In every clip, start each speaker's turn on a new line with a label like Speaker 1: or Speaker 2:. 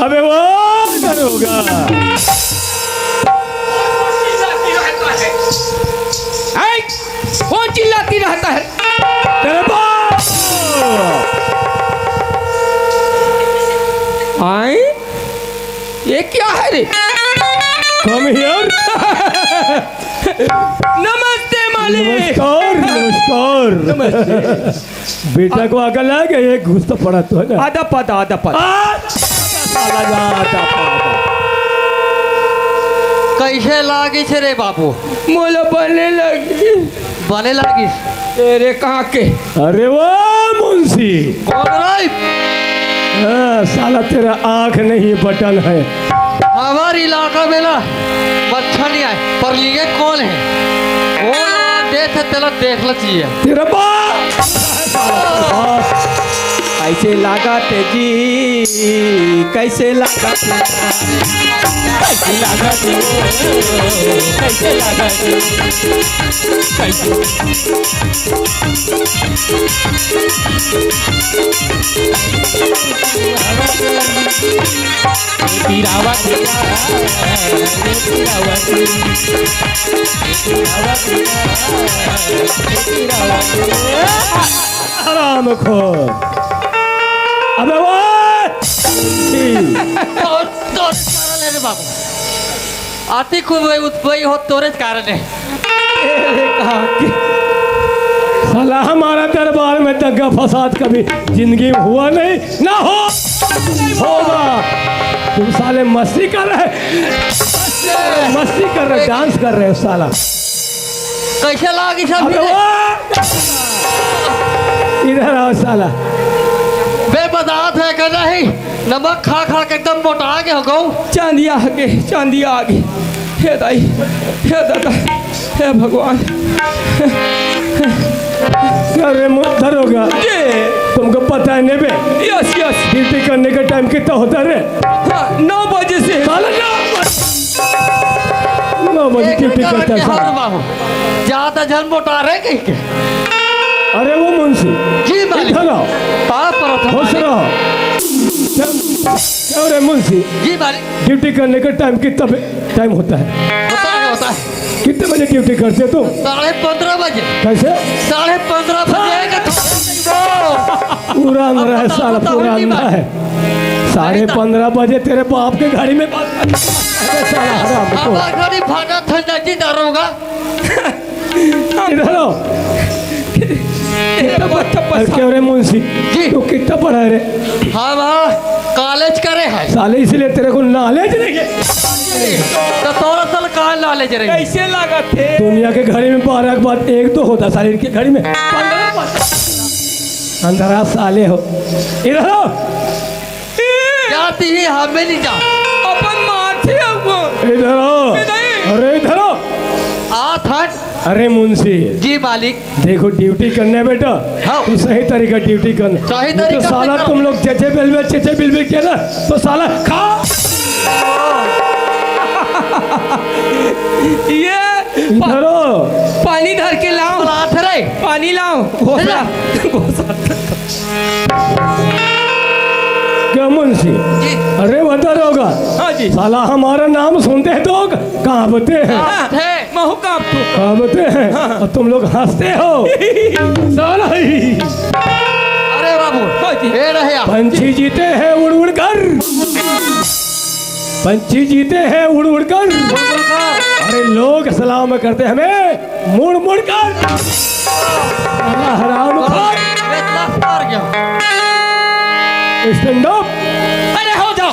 Speaker 1: अबे वो होगा
Speaker 2: कौन चिल्लाती रहता है?
Speaker 1: तेरे बाप
Speaker 2: आए ये क्या है रे?
Speaker 1: Come here.
Speaker 2: नमस्ते मालिक।
Speaker 1: नमस्कार नमस्कार। बेटा को अकल आ गया, ये घुस तो पड़ा तो है ना।
Speaker 2: आधा पता
Speaker 1: साला जाता पापा।
Speaker 3: कैसे लागी छे रे बाबू?
Speaker 2: मोला बने लगी।
Speaker 3: बने लागी?
Speaker 2: तेरे कहाँ के?
Speaker 1: अरे वो मुंशी।
Speaker 3: कौन रे?
Speaker 1: हाँ, साला तेरा आँख नहीं बटन है।
Speaker 3: हमारे इलाका में ना बच्चा नहीं आए, पर लिए कौन है? वो देख तेरा देख लो चाहिए।
Speaker 1: तेरा बाप
Speaker 2: कैसे लगा तेजी? कैसे लगा? कैसे लगा? कैसे लगा?
Speaker 1: आराम खोर। अबे वो
Speaker 3: रे बाबू आती खूब उत्पई हो तोरे कारण है।
Speaker 1: साला हमारा दरबार में दंगा फसाद कभी जिंदगी में हुआ नहीं ना होगा। तुम साले मस्ती कर रहे, मस्ती कर रहे, डांस कर रहे हो साला।
Speaker 3: कैसे लागी सब?
Speaker 1: अबे वो इधर आओ साला।
Speaker 3: बेबदात है कर नहीं, नमक खा खा के एकदम मोटा के हो गऊ।
Speaker 2: चांदिया आगे, चांदिया आगे। हे दाई, हे दादा, हे भगवान।
Speaker 1: अरे मुद्दर होगा। तुमको पता है नेबे?
Speaker 2: Yes yes.
Speaker 1: ड्यूटी करने का टाइम कितना होता है रे?
Speaker 2: हाँ, 9 बजे से।
Speaker 1: साला 9 बजे ड्यूटी करता है साला।
Speaker 3: बाबू ज्यादा जल मोटा रहे कहीं के।
Speaker 1: अरे वो मुंशी
Speaker 3: जी मालिक।
Speaker 1: इधर आओ।
Speaker 3: पाप पर
Speaker 1: खुश रहो। क्या रे मुंशी?
Speaker 3: जी मालिक।
Speaker 1: ड्यूटी करने का टाइम कितना टाइम होता है?
Speaker 3: होता है
Speaker 1: कितने बजे ड्यूटी करते तुम?
Speaker 3: 15:30 बजे।
Speaker 1: कैसे?
Speaker 3: 15:30 बजे
Speaker 1: पूरा अंधरा है साला, पूरा अंधरा है। 15:30 बजे तेरे बाप के गाड़ी में बात कर। अरे साला हराम को।
Speaker 3: गाड़ी भागा ठंडा जी दारोगा।
Speaker 1: इधर आओ। क्यों रे मुंशी
Speaker 3: जी।
Speaker 1: तू कितना पढ़ा है रे?
Speaker 3: हाँ वहाँ कॉलेज करे है
Speaker 1: साले, इसलिए तेरे को नॉलेज नहीं है।
Speaker 3: तो थोड़ा सा कॉल नॉलेज रहे।
Speaker 2: कैसे लगा थे?
Speaker 1: दुनिया के घड़ी में 12 के बाद एक तो होता, साले इनके घड़ी में 15 अंधरा साले हो। इधर आओ।
Speaker 3: जाती ही हमें नहीं जा।
Speaker 2: अपन माथे अब।
Speaker 1: इधर आओ। अरे इधर आओ।
Speaker 3: आठ हट।
Speaker 1: अरे मुंशी
Speaker 3: जी मालिक।
Speaker 1: देखो ड्यूटी करने बेटा।
Speaker 3: हाँ।
Speaker 1: तू सही तरीका ड्यूटी करना।
Speaker 3: सही
Speaker 1: नहीं तो
Speaker 3: तरीका
Speaker 1: साला
Speaker 3: से
Speaker 1: तुम लोग चेचे बिल किया ना तो साला खा।
Speaker 2: ये
Speaker 1: इधर आओ।
Speaker 2: पानी धर के लाओ।
Speaker 3: आठ रे
Speaker 2: पानी लाओ। घोसा घोसा।
Speaker 1: क्या मुंशी?
Speaker 3: जी।
Speaker 1: अरे बता होगा।
Speaker 2: हाँ जी।
Speaker 1: साला हमारा नाम सुनते हैं तो कांपते हैं,
Speaker 2: महू का आप तो।
Speaker 1: कांपते हैं और तुम लोग हंसते हो साला ही।
Speaker 3: अरे बाबू ये रहे आप।
Speaker 1: पंछी जीते हैं उड़ उड़ कर, पंछी जीते हैं उड़ उड़ कर। अरे लोग सलाम करते हमें मुड़ मुड़ कर। हराम खोर।
Speaker 3: मार गया।
Speaker 1: Stand up.
Speaker 2: अरे हो जाओ।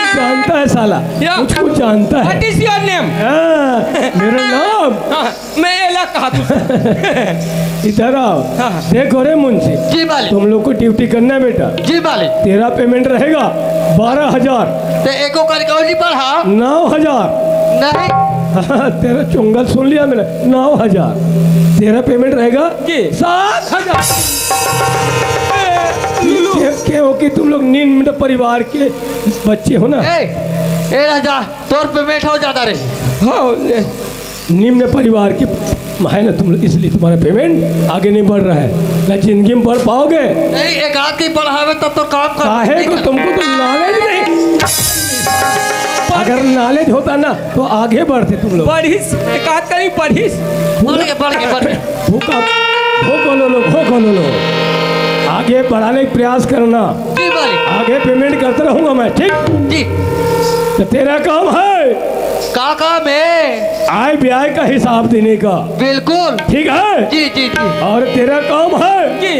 Speaker 1: जानता है साला,
Speaker 2: या।
Speaker 1: मुझको जानता है।
Speaker 2: What is your name?
Speaker 1: हाँ, मेरा नाम
Speaker 2: हाँ, मैं ला कहा तू
Speaker 1: इधर आओ।
Speaker 2: हाँ।
Speaker 1: देखो रे मुंशी,
Speaker 3: जी मालिक।
Speaker 1: तुम लोग को ड्यूटी करना है बेटा।
Speaker 3: जी मालिक।
Speaker 1: तेरा पेमेंट रहेगा 12,000।
Speaker 3: ते एको करके नहीं पढ़ा
Speaker 1: 9,000।
Speaker 3: नहीं।
Speaker 1: तेरा चुंगल सुन लिया मैंने, 9,000। तेरा पेमेंट रहेगा
Speaker 2: जी।
Speaker 1: 7,000। क्या हो कि तुम लोग निम्न परिवार के बच्चे हो ना,
Speaker 3: ए राजा तोर पेमेंट हो ज्यादा रे।
Speaker 2: हाँ ले।
Speaker 1: निम्न परिवार के है ना तुम लोग, इसलिए तुम्हारा पेमेंट आगे नहीं बढ़ रहा है। ना जिंदगी में बढ़ पाओगे।
Speaker 3: नहीं एक आध की पढ़ावे तब तो काम कर।
Speaker 1: काहे को तुमको तो नॉलेज नहीं। अगर नॉलेज होता ना तो आगे बढ़ते तुम लोग।
Speaker 2: पढ़िस एक आध करी पढ़िस।
Speaker 3: पढ़ के
Speaker 1: भूखा भूखो लो आगे बढ़ाने का प्रयास करना।
Speaker 3: जी मालिक।
Speaker 1: आगे पेमेंट करता रहूंगा मैं, ठीक।
Speaker 3: जी।
Speaker 1: तो तेरा काम है
Speaker 3: का काम है?
Speaker 1: आय व्यय का हिसाब देने का।
Speaker 3: बिल्कुल।
Speaker 1: ठीक है।
Speaker 3: जी जी जी।
Speaker 1: और तेरा काम है
Speaker 2: जी।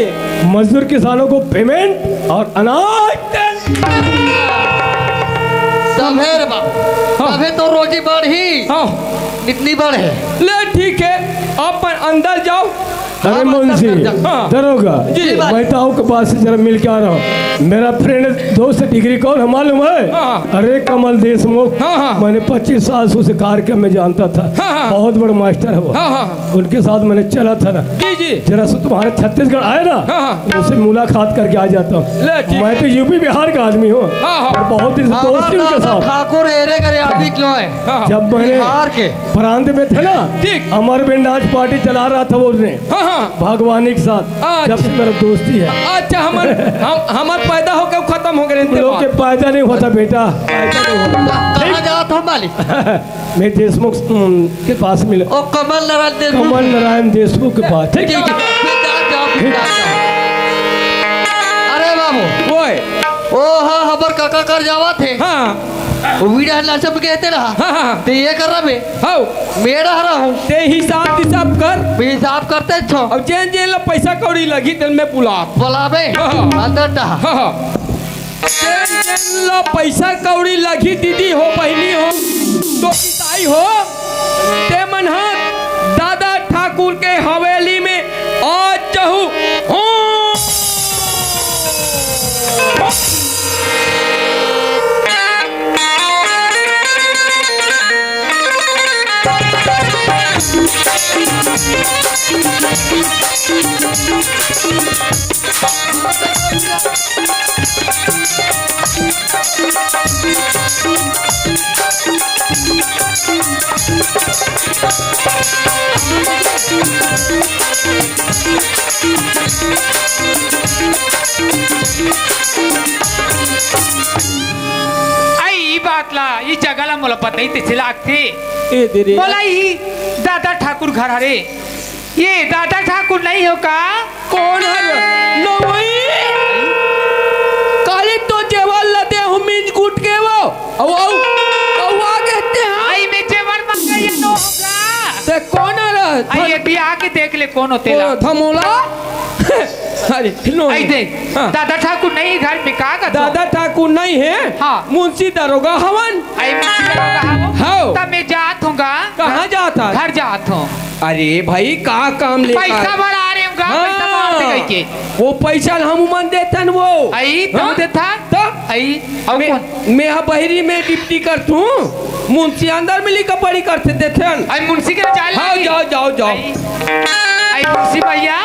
Speaker 1: मजदूर किसानों को पेमेंट और अनाज
Speaker 3: तबे रे बाप, तबे तो रोजी बढ़ी।
Speaker 2: हाँ
Speaker 3: इतनी बढ़े।
Speaker 2: ले ठीक है, आप अंदर जाओ।
Speaker 1: अरे मुंशी
Speaker 2: हाँ।
Speaker 1: दरोगा
Speaker 2: जी।
Speaker 1: मैं ताऊ के पास से जरा मिल के आ रहा हूँ। मेरा फ्रेंड दोस्त डिग्री कौन है मालूम है?
Speaker 2: हाँ।
Speaker 1: अरे कमल देशमुख।
Speaker 2: हाँ, हाँ।
Speaker 1: मैंने 25 साल से उसे कार्यक्रम में जानता था।
Speaker 2: हाँ, हाँ।
Speaker 1: बहुत बड़ा मास्टर है वो।
Speaker 2: हाँ, हाँ।
Speaker 1: उनके साथ मैंने चला था ना।
Speaker 2: जी जी।
Speaker 1: जरा से तुम्हारे छत्तीसगढ़ आए ना,
Speaker 2: हाँ, हाँ।
Speaker 1: उससे मुलाकात करके आ जाता हूँ।
Speaker 2: ले, ठीक
Speaker 1: मैं तो यूपी बिहार का आदमी हूँ।
Speaker 2: हाँ, हाँ।
Speaker 1: और बहुत दिन से दोस्ती उनके साथ।
Speaker 3: ठाकुर एरे करे अभी क्यों है?
Speaker 2: हाँ,
Speaker 1: जब मैंने
Speaker 3: बिहार के।
Speaker 1: प्रांत में थे ना,
Speaker 2: ठीक।
Speaker 1: अमर बिन नाच पार्टी चला रहा था वो उसने
Speaker 2: हाँ हाँ।
Speaker 1: भगवानी के साथ।
Speaker 2: अच्छा।
Speaker 1: जब से मेरा दोस्ती है।
Speaker 2: अच्छा हमार पैदा होकर खत्म हो गए।
Speaker 1: तुम लोग के फायदा नहीं होता बेटा, फायदा नहीं होता।
Speaker 3: कहाँ जात हो मालिक?
Speaker 1: मैं देशमुख के पास मिले,
Speaker 3: ओ कमल नारायण देशमुख।
Speaker 1: कमल नारायण देशमुख के पास। ठीक
Speaker 3: ठीक
Speaker 1: है।
Speaker 3: है, फिर जाओ। अरे बाबू
Speaker 2: ओए।
Speaker 3: ओ हाँ हबर काका कर जावा थे।
Speaker 2: हाँ
Speaker 3: वीडियो लाचप कहते रहा।
Speaker 2: हाँ हाँ।
Speaker 3: तो ये कर रहा मैं
Speaker 2: हाउ
Speaker 3: मेरा हरा हूँ।
Speaker 2: ते हिसाब कर।
Speaker 3: हिसाब करते छो।
Speaker 2: अब जेन जेन ला पैसा कौड़ी लगी तेल में बुला।
Speaker 3: बोलाबे
Speaker 2: हाँ।
Speaker 3: अंदर टहा।
Speaker 2: हाँ हाँ। जेन जेन ला पैसा कौड़ी लगी, दीदी हो बहनी हो तो किसाई हो, ते मन दादा ठाकुर के हवेली में आज चहु हो।
Speaker 4: आई बात ला ये जगला मोला पता नहीं तिसे लागते।
Speaker 2: ए तेरे
Speaker 4: बोला ही दादा ठाकुर घर हरे, ये दादा ठाकुर नहीं हो का?
Speaker 2: कौन है? नो वही काली तो जेवर लदे हूँ मिंज कूट के वो औ कहते हैं।
Speaker 4: आई में जेवर मंगा ये नो होगा।
Speaker 2: ते कौन है?
Speaker 4: आई ये भी आके देख ले कौन होते ला।
Speaker 2: थमोला। अरे नो
Speaker 4: आई देख
Speaker 2: हाँ।
Speaker 4: दादा ठाकुर नहीं घर में का का
Speaker 2: दादा ठाकुर नहीं है।
Speaker 4: हाँ।
Speaker 2: मुंशी दरोगा हवन।
Speaker 4: आई मुझे होगा
Speaker 2: हाँ।
Speaker 4: तब मैं जात हूँगा।
Speaker 2: कहाँ जाता?
Speaker 4: घर जात हूँ।
Speaker 2: अरे भाई का काम ले
Speaker 4: पैसा बढ़ा रहे होगा। पैसा बढ़ा दे के
Speaker 2: वो पैसा हम मन देतन वो।
Speaker 4: आई
Speaker 2: हाँ?
Speaker 4: तुम देता आई अब कौन?
Speaker 2: मैं बहरी में डिप्टी करता हूँ। मुंशी अंदर में लिखा पढ़ी करते देथन।
Speaker 4: आई मुंशी के चाल
Speaker 2: हाँ जाओ
Speaker 4: आई मुंशी भैया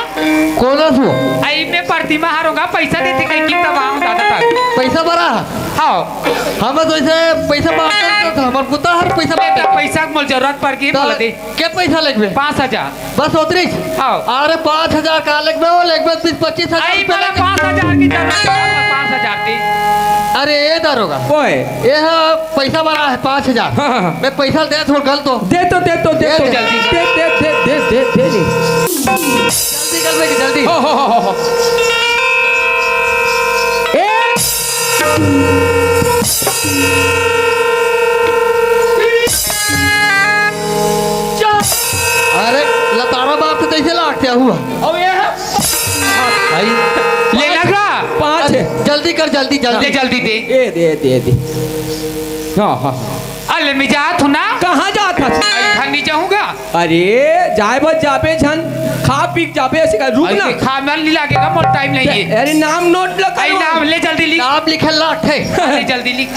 Speaker 3: कौन है तू?
Speaker 4: आई मैं प्रतिमा हारूंगा पैसा देते कहीं की तब आऊँ दादा ठाकुर।
Speaker 3: पैसा भरा?
Speaker 4: हाँ
Speaker 3: हम तो ऐसे पैसा मांगते थे। हमारे पुता हर पैसा
Speaker 4: बेटा
Speaker 3: मांगते।
Speaker 4: पैसा मोल जरूरत पड़ गई बोला दे
Speaker 3: क्या पैसा लगबे?
Speaker 4: 5,000।
Speaker 3: बस उतरी।
Speaker 4: हाँ
Speaker 3: अरे 5,000 का लगबे वो लगबे 25,000
Speaker 4: आई
Speaker 3: रुपया
Speaker 4: बोला
Speaker 3: लगे।
Speaker 4: 5,000 की जरूरत है 5,000 की।
Speaker 3: अरे ये दारोगा
Speaker 2: ओए
Speaker 3: ये है पैसा भरा है 5,000।
Speaker 2: हाँ, हाँ, हाँ।
Speaker 3: मैं पैसा दे थोड़ा गल तो
Speaker 2: दे तो
Speaker 3: दे
Speaker 2: जल्दी दे
Speaker 3: जल्दी गल में जल्दी।
Speaker 2: हो
Speaker 3: अरे लतारा बाप से कैसे लागते हुआ?
Speaker 2: अब ये है
Speaker 3: भाई
Speaker 4: ले लगा
Speaker 2: 5 है।
Speaker 3: जल्दी कर जल्दी
Speaker 4: दे
Speaker 3: जल्दी।
Speaker 4: जल्दी दे।
Speaker 2: दे हाँ
Speaker 4: अरे मैं जात हूँ ना।
Speaker 2: कहाँ जाता
Speaker 4: इधर नहीं जाऊंगा।
Speaker 2: अरे जाए बस जाबे छन खा पी के जाबे ऐसे का रुक ना।
Speaker 4: खा मल नहीं लगेगा, मोर टाइम नहीं है।
Speaker 2: अरे नाम नोट लगा
Speaker 4: आई नाम ले जल्दी लिख।
Speaker 3: नाम लिखे लाठ है।
Speaker 4: ले जल्दी लिख।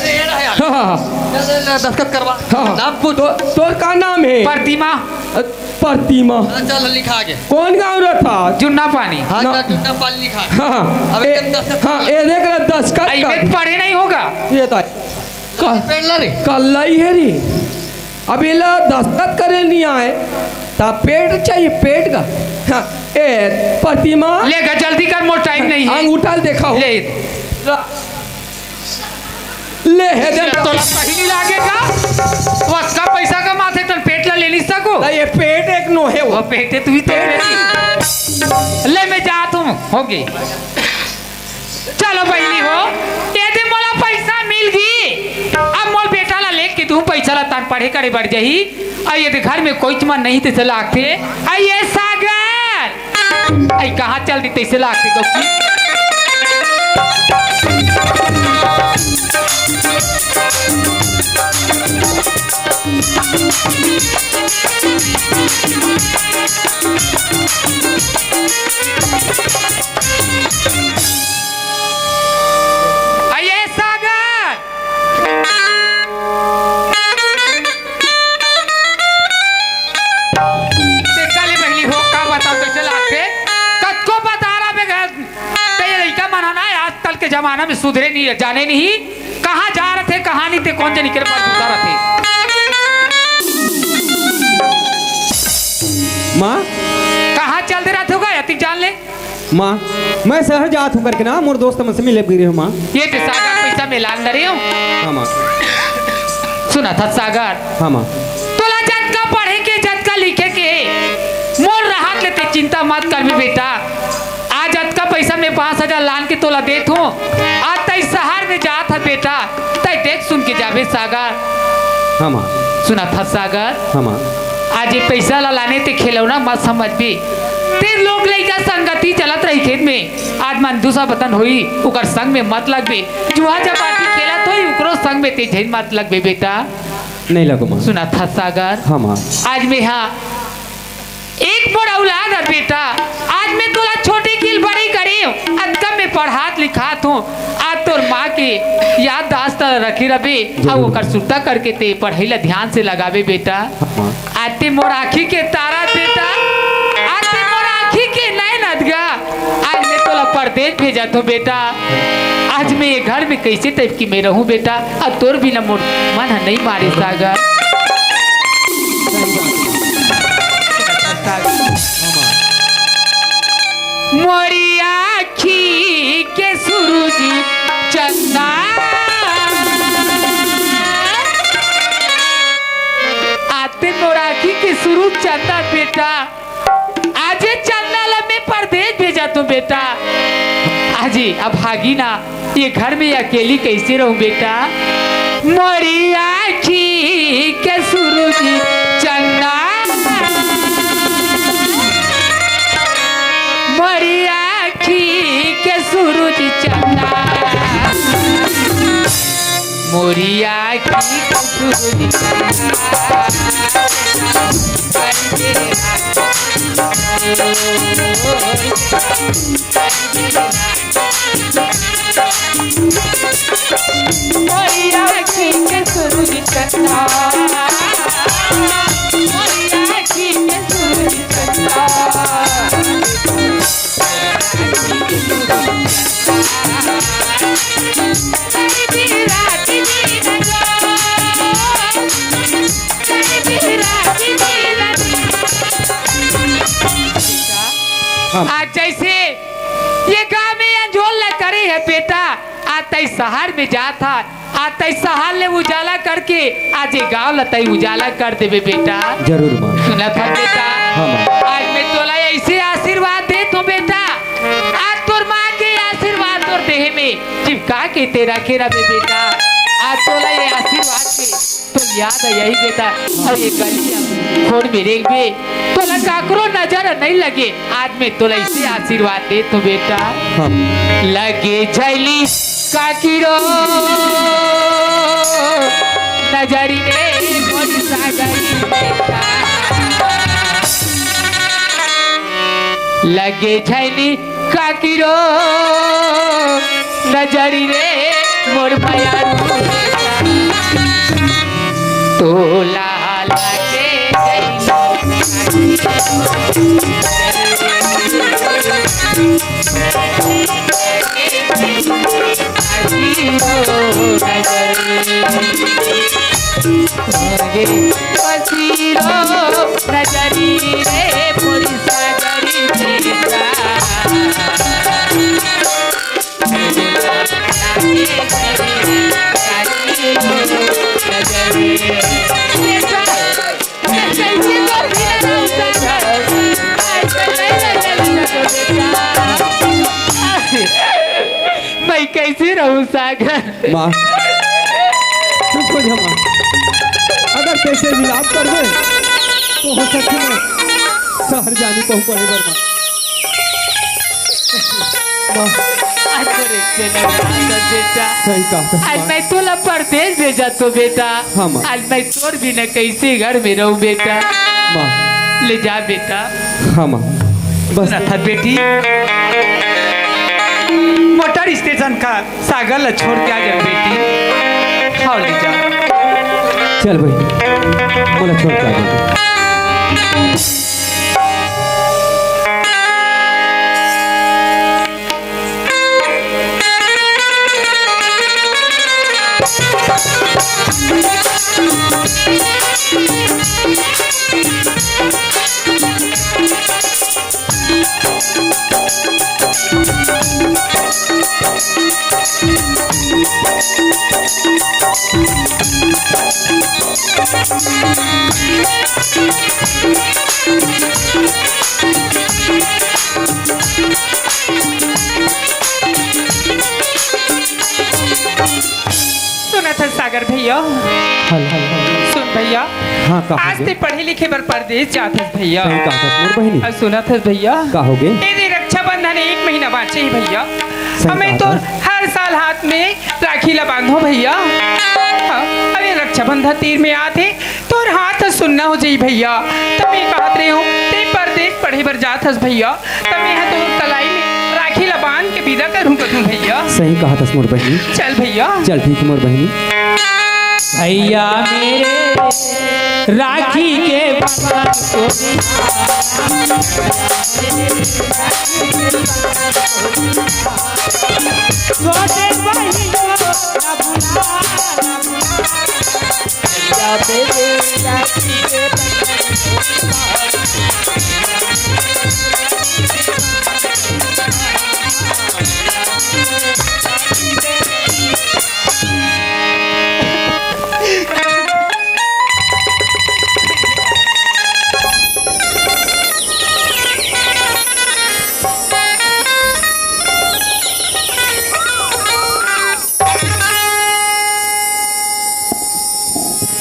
Speaker 3: दस्तखत करवा।
Speaker 2: हाँ।
Speaker 3: नाम पूछ।
Speaker 2: तोर का नाम है?
Speaker 4: प्रतिमा।
Speaker 2: प्रतिमा।
Speaker 3: चल लिखा आगे।
Speaker 2: कौन गाँव रहा था?
Speaker 4: जुन्ना पानी।
Speaker 3: हाँ
Speaker 2: ना-
Speaker 3: जुन्ना पानी लिखा है।
Speaker 2: हाँ
Speaker 3: अब एकदम दस्तखत
Speaker 2: हाँ ये देख रहा दस्तखत
Speaker 4: आई
Speaker 2: कर।
Speaker 4: में पढ़े नहीं होगा।
Speaker 2: ये तो
Speaker 3: पेड़ ला रे।
Speaker 2: कल ही है रे। अब ये ला दस्तखत करे नहीं आए तब पेट चाहिए पेट का। हाँ, ए प्रतिमा
Speaker 4: लेगा जल्दी कर, मोर टाइम नहीं है।
Speaker 2: अंगूठा देखा हो
Speaker 4: ले
Speaker 2: ले है दे
Speaker 4: तो कहीं नहीं लगेगा। बस का पैसा का माथे तन पेट ला ले नहीं सको।
Speaker 2: ये पेट एक नो है
Speaker 4: वो
Speaker 2: वो
Speaker 4: पेटे तू ही तो ले मैं जात हूँ होगी। चलो बहनी हो ये दे मोला पैसा मिल गई। अब मोल बेटा ला लेके तू पैसा ला तान पढ़े करे बढ़ जाही। आई ये घर में कोई चमन नहीं ते चला आखे। आई ये सागर आई कहाँ चल दी तैसे ला आखे गौकी। आइए सागर चले बहनी हो का बताओ कैसे लाते कद को बता रहा बगैर तेरे लड़का मनाना है। आजकल के जमाना में सुधरे नहीं है, जाने नहीं कहाँ जा रहे थे कहाँ नहीं थे, कौन से निकल पास बता रहे थे।
Speaker 5: माँ
Speaker 4: कहाँ चल दे रहा थे होगा यति जान ले।
Speaker 5: माँ मैं शहर जात हूँ करके ना मोर दोस्त हमसे मिले गिरे हो माँ।
Speaker 4: ये थे सागर पैसा में लान रही हूँ।
Speaker 5: हाँ माँ।
Speaker 4: सुना था सागर
Speaker 5: हाँ माँ।
Speaker 4: तोला जतका पढ़े के जतका लिखे के मोर राहत लेते चिंता मत कर भी बेटा। आज जतका पैसा में 5,000 लान के तोला देत हूँ। आज तई शहर में जात है बेटा तई देख सुन के जाबे सागर।
Speaker 5: हाँ माँ।
Speaker 4: सुना था सागर
Speaker 5: हाँ माँ।
Speaker 4: आज ये पैसा ला लाने ते खिलौना मत समझ भी ते लोग लइका संगति चलत रही खेत में। आज मन दूसरा बतन होई उकर संग में मत लगबे। जुआ जबाती खेलत होई उकरो संग में ते झेल मत लगबे बेटा।
Speaker 5: नहीं लगो माँ।
Speaker 4: सुना था सागर
Speaker 5: हाँ माँ।
Speaker 4: आज मैं हाँ एक बड़ा औलाद है बेटा। आज मैं तोला छोटी किल बड़ी करी आज कम में पढ़ात लिखात हूँ। आज तोर माँ के याद दास्त रखी रबे अब ओकर सुरता करके ते पढ़ाई ला ध्यान से लगाबे बेटा।
Speaker 5: हाँ माँ।
Speaker 4: आज ते मोर आँखी के तारा बेटा। आज ते मोर आँखी के नैन अदगा। आज मैं तोला परदेश भेजा तो बेटा। आज मैं ये घर में कैसे टाइप की मैं रहूँ बेटा। अब तोर भी न मोर मन नहीं मारे सागर। मोरी आँखी के सूरज चंदा आते मोर आँखी के सूरज चंदा बेटा। आज चंदा लम्बे परदेश भेजा तो बेटा। आज अब भागी ना ये घर में अकेली कैसे रहूं बेटा। मोरी आँखी के सूरज चंदा मोरी आँखी के सूरज चंदा मोरी आँखी के सूरज मोरी आँखी के सूरज चंदा मोरी आँखी के सूरज चंदा आज जैसे ये गाँव में अंजोल न करे है बेटा। आज तई शहर में जाता आज तई शहर ले उजाला करके आज ये गाँव लतई उजाला कर देवे बेटा।
Speaker 5: जरूर माँ।
Speaker 4: सुना था बेटा।
Speaker 5: हाँ माँ।
Speaker 4: आज मैं तोला ऐसे आशीर्वाद दे तो बेटा। आज तोर माँ के आशीर्वाद तोर देह में चिपका के तेरा खेरा बे बेटा। आज तोला ये आशीर्वाद के तो याद है यही बेटा। और ये गली खोड़ मेरे बे तोला काकरो नजर नहीं लगे। आज मैं तोला इसे आशीर्वाद दे तो बेटा।
Speaker 5: हाँ।
Speaker 4: लगे झैली काकिरो नजरी रे मोर सागरी बेटा लगे छैनी काकिरो नजरी रे मोर भयारू तोला लगे नजरी रे पूरी सागरी बेटा मैं कैसे रहूं सागर
Speaker 5: माँ चुप हो जा माँ। अगर पैसे विलाप कर दे तो हो सकती है शहर जाने को पड़े वर्मा। माँ
Speaker 4: बेटा
Speaker 5: सही कहा था
Speaker 4: आज
Speaker 5: माँ।
Speaker 4: मैं तोला परदेश भेजा तो बेटा
Speaker 5: हाँ, माँ।
Speaker 4: आज मैं तोर बिना कैसे घर में रहूं बेटा
Speaker 5: माँ
Speaker 4: ले जा बेटा
Speaker 5: हाँ माँ बस
Speaker 6: था बेटी मोटर स्टेशन का सागर ला छोड़ के आ जा बेटी हाँ ले जा
Speaker 5: चल भाई मोला छोड़ के आ जा।
Speaker 6: सुना था सागर भैया सुन भैया
Speaker 5: हाँ कहा
Speaker 6: आज ते पढ़े लिखे बर परदेश जाते भैया
Speaker 5: सही कहा था मोर बहिनी।
Speaker 6: और सुना था भैया
Speaker 5: कहोगे
Speaker 6: तेरे रक्षाबंधन 1 महीना बाँचे ही भैया
Speaker 5: सही
Speaker 6: हमें
Speaker 5: कहा
Speaker 6: तो
Speaker 5: था।
Speaker 6: हर साल हाथ में राखी ला बांधो भैया हाँ, अरे रक्षाबंधन तीर में आते तो हाथ सुनना हो जाई भैया तब मैं कहत रही हूँ ते परदेश पढ़े बर जात हस भैया तब मैं यहाँ तो कलाई में राखी ला बांध के विदा करूँ करूँ भैया
Speaker 5: सही कहा था मोर बहिनी।
Speaker 6: चल भैया
Speaker 5: चल ठीक है मोर बहिनी।
Speaker 4: भैया मेरे राखी के बंधन को छोटे भाई को न भुला भैया मेरे राखी के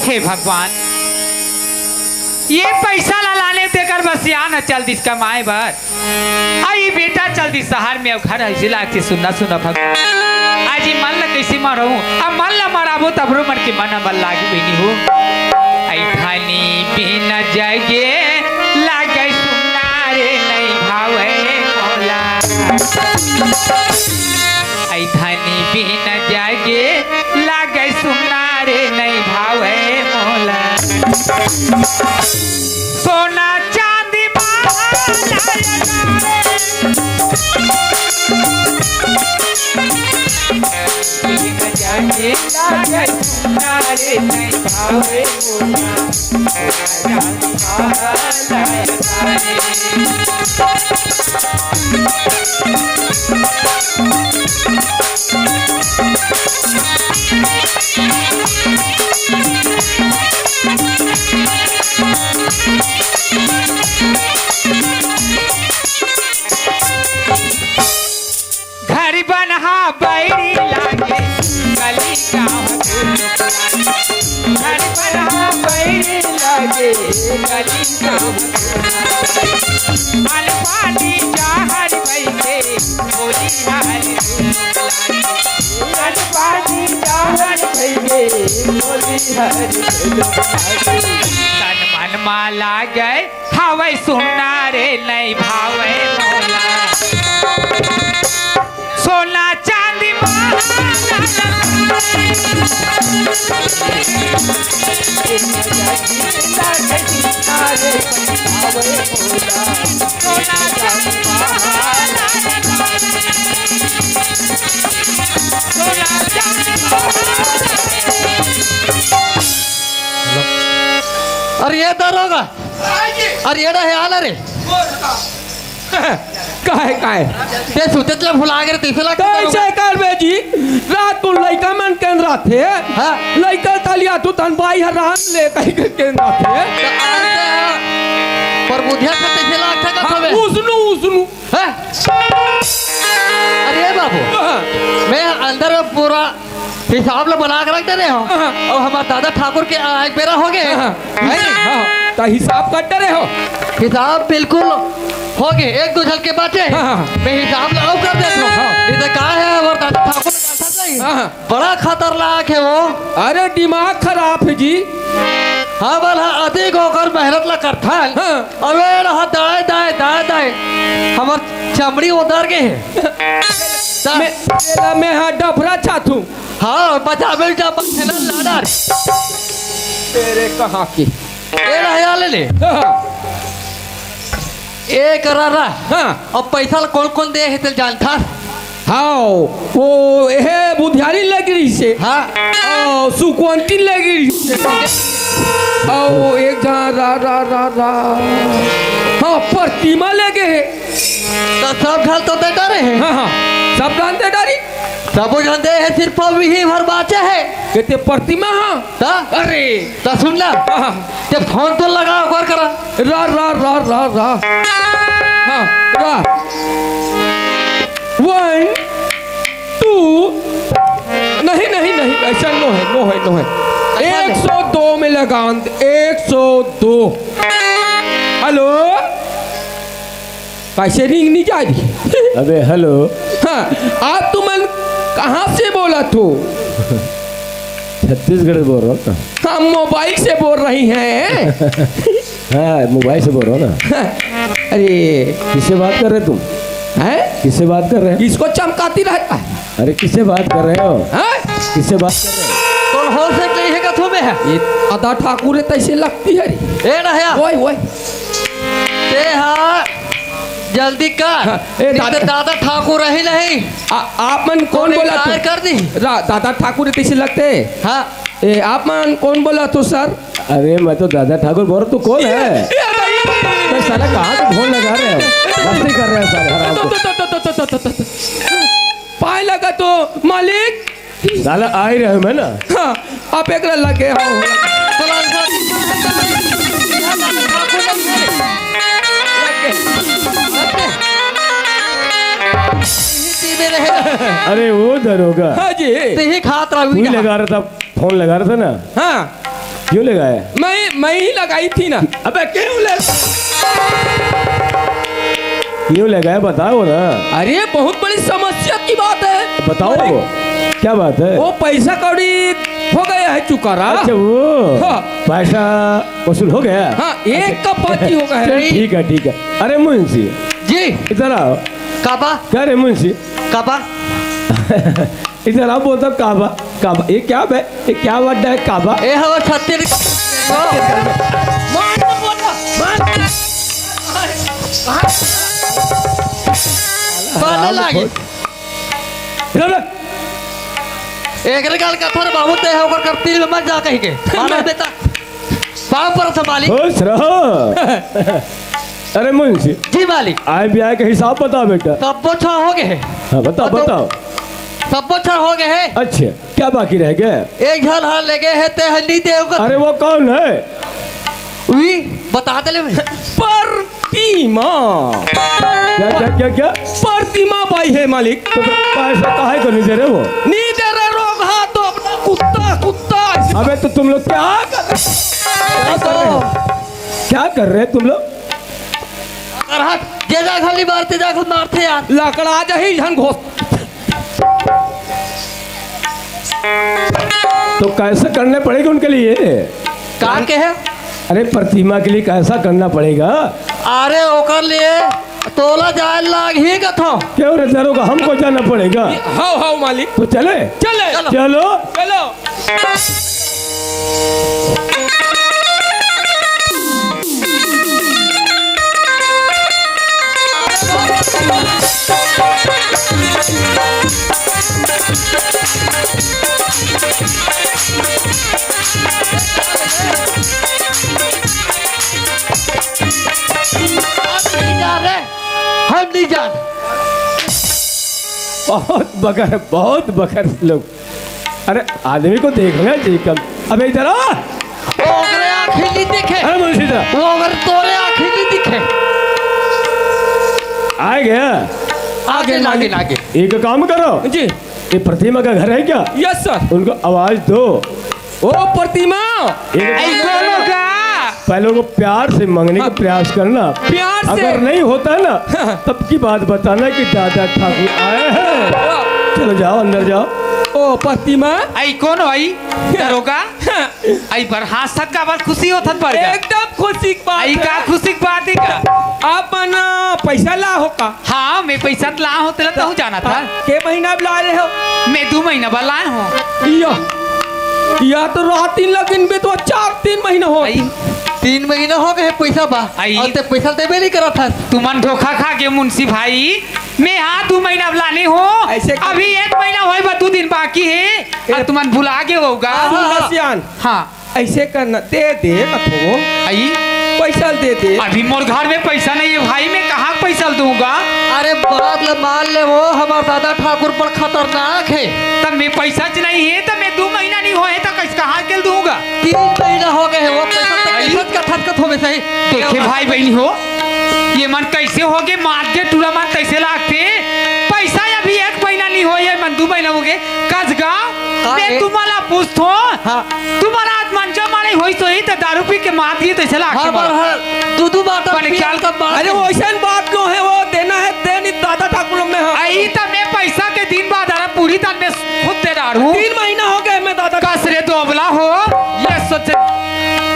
Speaker 4: हे भगवान ये पैसा ला लाने देकर बस यहाँ न चल दिस कमाए बर आई बेटा चल दिस शहर में अब घर ऐसे लाग सुनना सुना भगवान आज ये मन ला कैसे मारू अब मन ला मराबो तबरो मन के मन बल लागी बनी हो आई खानी बिना जागे लागे सुनना रे नहीं भावे मौला आई खानी बिना जागे लागे सुनना रे नहीं भावे मौला सोना चांदी जागे लागे सुनना रे नहीं भावे घर बनहा बैरी लागे गली गाँव घर बनहा बैरी लागे गली गाँव पानी चाहर बैठे बोली हाल पानी चाहर बैठे बोली तन मन माला गए हवे सुनना रे नहीं भावे मोला सोना चांदी
Speaker 3: अरे ये दरोगा अरे येडा हे आला रे
Speaker 2: काय
Speaker 3: ते सुतेतल्या फुला गे तिसला
Speaker 2: कैसे कर बेजी रात को लइका मन केन राथे
Speaker 3: हाँ।
Speaker 2: लइका तलिया तू तन बाई हरान ले कहीं के केन राथे
Speaker 3: पर बुधिया से तिसला अच्छा का
Speaker 2: हाँ,
Speaker 3: हवे
Speaker 2: उसनु
Speaker 3: हैं? अरे बाबू
Speaker 2: हाँ,
Speaker 3: मैं अंदर में पूरा हिसाब ला बना के रख दे रहे हो
Speaker 2: हाँ।
Speaker 3: और हमारे दादा ठाकुर के आज बेरा हो गए
Speaker 2: हाँ,
Speaker 3: है नी?
Speaker 2: हाँ, तो हिसाब कर रहे हो
Speaker 3: हिसाब बिल्कुल हो गए एक दो झल के बाटे
Speaker 2: हाँ।
Speaker 3: मैं हिसाब लगाओ कर देता हूँ
Speaker 2: हाँ।
Speaker 3: नहीं तो कहा है हमारे दादा ठाकुर ने कहा था नहीं?
Speaker 2: हाँ।
Speaker 3: बड़ा खतरनाक है वो
Speaker 2: अरे दिमाग खराब है जी
Speaker 3: हाँ बोल हाँ अधिक होकर मेहनत ला करता है
Speaker 2: हाँ।
Speaker 3: अबे रहा दाए दाए दाए दाए हमार चमड़ी उधर गए है
Speaker 2: मैं हाँ डफरा चाहूँ
Speaker 3: हाँ बचा बेटा बचना लाडा
Speaker 2: तेरे कहाँ की
Speaker 3: ये रहा ले ले
Speaker 2: हाँ,
Speaker 3: एक रहा
Speaker 2: हाँ
Speaker 3: अब पैसा कौन कौन दे है तेल जानता
Speaker 2: हाँ वो है बुधियारी लग रही से
Speaker 3: हाँ
Speaker 2: और सुकवंती लग रही से और एक जहाँ रा हाँ प्रतिमा लगे है
Speaker 3: तो सब घर तो दे डरे हैं
Speaker 2: हाँ हाँ सब जानते डारी
Speaker 3: सब जानते हैं सिर्फ अभी ही भर बाचा है
Speaker 2: कहते प्रतिमा हाँ
Speaker 3: ता?
Speaker 2: अरे
Speaker 3: तो सुन ला
Speaker 2: हाँ
Speaker 3: जब फोन तो लगा कर करा
Speaker 2: रा रा रा रा रा हाँ रा 1 2 नहीं नहीं नहीं ऐसा नो है 102 में लगा 102 हेलो कैसे रिंग नहीं जा रही
Speaker 1: अबे हेलो
Speaker 2: हाँ आप तुमन कहाँ से बोला तू
Speaker 1: छत्तीसगढ़ बोल रहा हूँ
Speaker 2: हम मोबाइल से बोल रही हैं
Speaker 1: हाँ मोबाइल से बोल रहा हूँ ना
Speaker 2: अरे
Speaker 1: किससे बात कर रहे तुम
Speaker 2: हैं
Speaker 1: किससे बात कर रहे हो
Speaker 2: इसको चमकाती रहता है
Speaker 1: अरे किससे बात कर रहे हो
Speaker 2: हैं?
Speaker 1: किससे बात कर रहे हो
Speaker 3: तो हो सकते है का तुम्हें है
Speaker 2: ये अदा ठाकुर तैसे लगती है रे
Speaker 3: ए रहा
Speaker 2: ओए
Speaker 3: ते हाँ जल्दी कर
Speaker 2: हाँ, ए,
Speaker 3: नहीं तो
Speaker 2: दादा-
Speaker 3: दादा ठाकुर रही नहीं
Speaker 2: आप मन कौन बोला तू
Speaker 3: कर दी
Speaker 2: दादा ठाकुर तैसे लगते
Speaker 3: हाँ
Speaker 2: ए आप मन कौन बोला तू सर
Speaker 1: अरे मैं तो दादा ठाकुर बोल रहा, तू कौन है मैं साला कहाँ से फोन लगा रहे हो मस्ती कर रहे हो साले हराम को
Speaker 2: पाए लगा तो मालिक
Speaker 1: साला आ ही रहे हो मैं ना
Speaker 2: हाँ आप एक लगे हो
Speaker 1: अरे वो दरोगा
Speaker 2: हाँ जी
Speaker 3: ही खात
Speaker 1: तू ही
Speaker 3: रहा
Speaker 1: लगा रहा था फोन लगा रहा था ना
Speaker 2: हाँ
Speaker 1: क्यों लगाया
Speaker 2: मैं ही लगाई थी ना अबे
Speaker 1: क्यों लगाया बताओ ना
Speaker 2: अरे बहुत बड़ी समस्या की बात है
Speaker 1: बताओ वो क्या बात है
Speaker 2: वो पैसा कौड़ी हो गया है चुकारा
Speaker 1: अच्छा वो
Speaker 2: हाँ।
Speaker 1: पैसा वसूल हो गया
Speaker 2: हाँ एक का पाती हो गया
Speaker 1: चल,
Speaker 2: है
Speaker 1: ठीक है अरे मुंशी
Speaker 3: जी
Speaker 1: इधर आओ
Speaker 3: काबा
Speaker 1: क्या रे मुंशी
Speaker 3: काबा
Speaker 1: इधर आओ बोलता काबा काबा ये क्या है ये क्या वर्ड है काबा
Speaker 3: ए हवा छत्तीस बाने लागे
Speaker 1: इधर आ।
Speaker 3: एक गाल का थोड़ा बाबू ते होकर करती में मत जा कहीं के माना बेटा पाँव पर संभाली
Speaker 1: खुश रहो अरे मुंशी
Speaker 3: जी मालिक
Speaker 1: आए ब्याह का हिसाब बताओ बेटा
Speaker 3: सब अच्छा हो गए हैं
Speaker 1: हाँ बताओ बताओ
Speaker 3: सब अच्छा हो गए हैं
Speaker 1: अच्छा क्या बाकी रह गया
Speaker 3: एक झल हाल लगे हैं ते हल्दी दे होकर
Speaker 1: अरे वो कौन है
Speaker 3: वी बता दे ले
Speaker 2: प्रतिमा
Speaker 1: क्या क्या क्या क्या
Speaker 2: प्रतिमा भाई है मालिक
Speaker 1: तो पैसा काहे को नहीं दे रहे वो
Speaker 2: नहीं दे रहे रोग हाथ तो अपना कुत्ता
Speaker 1: अबे तो तुम लोग क्या कर रहे हैं तुम लोग
Speaker 3: अगर हाथ जे जा खाली मारते जा मारते यार
Speaker 2: लकड़ा जा ही झन घोस
Speaker 1: तो कैसे करने पड़ेगा उनके लिए?
Speaker 3: का के है?
Speaker 1: अरे प्रतिमा के लिए कैसा करना पड़ेगा?
Speaker 3: अरे ओकर लिए तोला जाए लाग ही कथो।
Speaker 1: क्यों रे दरोगा, हमको जाना पड़ेगा?
Speaker 2: हाँ मालिक,
Speaker 1: तो चले
Speaker 2: चले
Speaker 1: चलो।
Speaker 2: चलो।
Speaker 3: हम नहीं जान।
Speaker 1: बहुत बकर लोग। अरे आदमी को देखना चाहिए कम। अबे इधर आ।
Speaker 3: ओकरे आँखें नहीं दिखे।
Speaker 1: अरे मुंशी साहब,
Speaker 3: वो अगर तोरे आँखें नहीं दिखे।
Speaker 1: आ गया।
Speaker 3: आगे आगे आगे।
Speaker 1: एक काम करो
Speaker 2: जी।
Speaker 1: ये प्रतिमा का घर है क्या?
Speaker 2: Yes sir.
Speaker 1: उनको आवाज दो।
Speaker 2: ओ प्रतिमा,
Speaker 1: एक
Speaker 4: का
Speaker 1: पहले को प्यार से मांगने का प्रयास करना।
Speaker 2: प्यार से।
Speaker 1: अगर नहीं होता ना तब की बात बताना कि दादा ठाकुर आए हैं। चलो जाओ, अंदर जाओ।
Speaker 2: ओ प्रतिमा,
Speaker 4: आई कौन हो आई दरोगा? आई पर हाथ का बात खुशी होत पर
Speaker 2: एकदम खुशी की बात
Speaker 4: आई
Speaker 2: है।
Speaker 4: का खुशी की बात है का?
Speaker 2: आप मना पैसा ला हो का?
Speaker 4: हाँ मैं पैसा ला हो तेरा तो जाना था।
Speaker 2: के महीना ला रहे हो?
Speaker 4: मैं 2 महीना बाद लाया हूँ।
Speaker 2: या तो रात 3 लगिन में तो 4-3 महीना हो।
Speaker 4: आई
Speaker 3: 3 महीना हो गए पैसा बा।
Speaker 4: आई।
Speaker 3: और ते पैसा देबे नहीं करा था।
Speaker 4: तुमन धोखा खा के मुंशी भाई, मैं हाँ 2 महीना लाने हो।
Speaker 2: ऐसे कर-
Speaker 4: अभी 1 महीना होए बा 2 दिन बाकी है और तुमन भुला गए होगा।
Speaker 2: सुनसियान,
Speaker 4: हाँ
Speaker 2: ऐसे करना, दे दे कथो
Speaker 4: आई
Speaker 2: पैसा दे दे।
Speaker 4: अभी मोर घर में पैसा नहीं है भाई, मैं कहाँ पैसा दूंगा?
Speaker 3: अरे बात ले मान ले वो हमार दादा ठाकुर पर खतरनाक है।
Speaker 4: तब मैं पैसा च नहीं है तो मैं 2 महीना नहीं होए तो कैसे कहाँ के दूंगा?
Speaker 3: 3 महीना हो गए वो पैसा तो
Speaker 4: आई।
Speaker 3: कैसे का ठटकत होवे सही।
Speaker 4: देखे भाई बहनी हो, ये मन कैसे हो गए? मार के टूरा मन कैसे लागते? पैसा अभी 1 महीना नहीं हो, ये मन 2 महीना हो गए। कसगा मैं तुम्हारा पूछतो।
Speaker 3: हाँ।
Speaker 4: तुम्हारा मंचा मारे होई तो ही तो दारू पी के मार दिए तो ऐसे
Speaker 3: हाँ
Speaker 4: लागते
Speaker 3: पर
Speaker 4: मार।
Speaker 3: हाँ दूधू बाटा
Speaker 4: पर ख्याल
Speaker 3: का बात।
Speaker 2: अरे वो ऐसा बात क्यों है? वो देना है, दे नहीं दादा ठाकुर में। हाँ।
Speaker 4: आई तो मैं पैसा के दिन बाद आ रहा पूरी तरह मैं खुद दे रहा हूँ।
Speaker 2: 3 महीना हो गए मैं दादा
Speaker 4: कसरे दोबला हो, ये सोच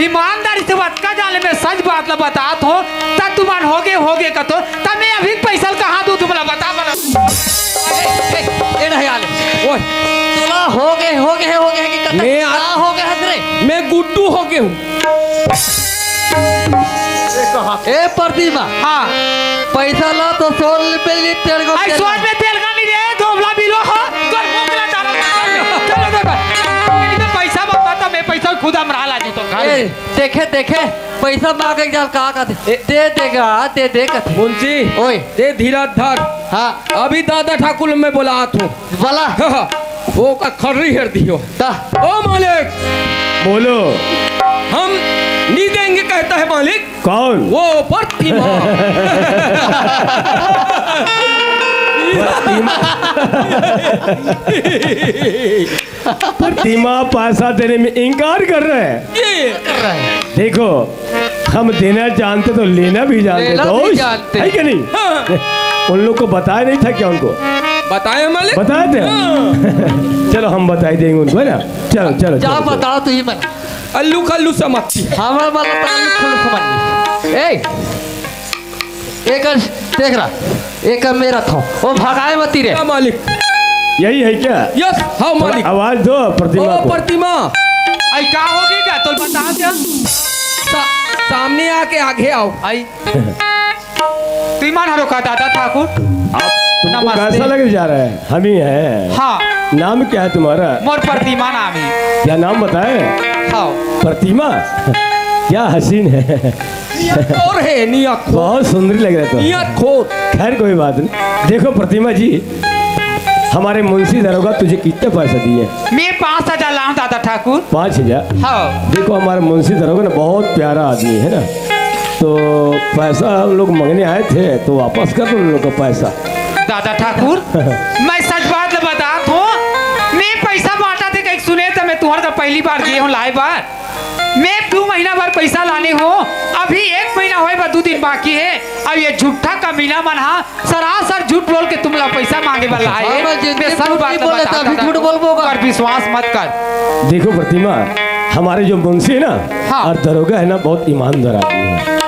Speaker 4: ईमानदारी से बात का जाने में सच बात ला बात हो तब तुमान हो गए कतो तब मैं अभी पैसा कहाँ दूँ तुम्हारा बता बना।
Speaker 3: ए नहीं आले।
Speaker 2: ओए,
Speaker 3: तोला हो गए कि कतक
Speaker 2: मैं आ-
Speaker 3: का हो गए हजरे।
Speaker 2: मैं गुड्डू हो गया हूँ।
Speaker 3: ए प्रतिमा
Speaker 4: हाँ
Speaker 3: पैसा ला तो 100 रुपए लिए तेल को
Speaker 4: आई सोच में तेल का नहीं रे दोबला बिलो हो कर मोकला डालो चलो देखो मेरी तो पैसा बता मैं पैसा खुद हम रहा लाजू तो खा
Speaker 3: ए देखे पैसा मांगे जाल का दे देगा दे दे कथे।
Speaker 2: मुंशी,
Speaker 3: ओए
Speaker 2: दे धीरज धर।
Speaker 3: हाँ
Speaker 2: अभी दादा ठाकुर में बोला हूँ।
Speaker 3: वाला
Speaker 2: वो का खर्री हेर दियो।
Speaker 3: ता
Speaker 2: ओ मालिक,
Speaker 1: बोलो।
Speaker 2: हम नहीं देंगे कहता है मालिक।
Speaker 1: कौन?
Speaker 2: वो प्रतिमा।
Speaker 1: प्रतिमा पैसा देने में इनकार कर रहे हैं।
Speaker 2: ये
Speaker 3: कर रहा है।
Speaker 1: देखो हम देना जानते तो लेना भी जानते
Speaker 3: लेना भी
Speaker 1: दोस्त,
Speaker 3: जानते।
Speaker 1: है कि नहीं?
Speaker 2: हाँ,
Speaker 1: उन लोग को बताया नहीं था क्या? उनको
Speaker 2: बताए मालिक।
Speaker 1: बताए थे?
Speaker 2: हाँ।
Speaker 1: चलो हम बताई देंगे उनको, है ना? चलो चलो
Speaker 3: जा
Speaker 1: चलो, चलो।
Speaker 3: बताओ तू ही मत।
Speaker 2: अल्लू खल्लू समझती।
Speaker 3: हमारा वाला तालु खुल समझ। ए एक देख रहा एक मेरा था वो भगाए मती रे।
Speaker 2: क्या मालिक?
Speaker 1: यही है क्या?
Speaker 2: यस हाँ मालिक।
Speaker 1: आवाज दो प्रतिमा
Speaker 2: ओ
Speaker 1: को।
Speaker 2: प्रतिमा,
Speaker 4: आई का हो गई क्या तो बता क्या
Speaker 2: सामने आके आगे आओ।
Speaker 4: आई तू ईमान हरो का दादा ठाकुर
Speaker 1: आप तुमको
Speaker 4: नमस्ते।
Speaker 1: कैसा लग जा रहा है? हम ही है।
Speaker 4: हाँ
Speaker 1: नाम क्या है तुम्हारा?
Speaker 4: मोर प्रतिमा नाम है।
Speaker 1: क्या नाम बताए?
Speaker 4: हाँ
Speaker 1: प्रतिमा। क्या हसीन है।
Speaker 2: नियत खोर है, नियत खोर।
Speaker 1: बहुत सुंदर लग रहा है
Speaker 2: नियत खोर।
Speaker 1: तो। खैर कोई बात नहीं। देखो प्रतिमा जी, हमारे मुंशी दरोगा तुझे कितने पैसे दिए?
Speaker 4: मैं 5,000 लाऊं दादा ठाकुर।
Speaker 1: 5,000।
Speaker 4: हाँ
Speaker 1: देखो हमारे मुंशी दरोगा ना बहुत प्यारा आदमी है ना, तो पैसा हम लोग मांगने आए थे तो वापस कर दो उन लोग का पैसा।
Speaker 4: दादा ठाकुर मैं सच बात बता हूँ, मैं पैसा बांटा थे कहीं सुने तो मैं तुम्हारे तो पहली बार गए हूँ लाए बार मैं 2 महीना भर पैसा लाने हो, अभी 1 महीना होए बा 2 दिन बाकी है। अब ये झूठा कमीना मन हा सरासर झूठ बोल के तुम लोग पैसा मांगे वाला है।
Speaker 3: हाँ, मैं जिंदगी
Speaker 4: मैं सब
Speaker 3: झूठ
Speaker 4: बात
Speaker 3: नहीं बोले
Speaker 4: बता
Speaker 3: तो अभी
Speaker 4: देता
Speaker 3: झूठ
Speaker 4: हूँ।
Speaker 3: बोलबो का।
Speaker 4: पर विश्वास मत कर।
Speaker 1: देखो प्रतिमा, हमारे जो मुंशी है ना
Speaker 4: हाँ।
Speaker 1: और दरोगा है ना, बहुत ईमानदार आदमी है।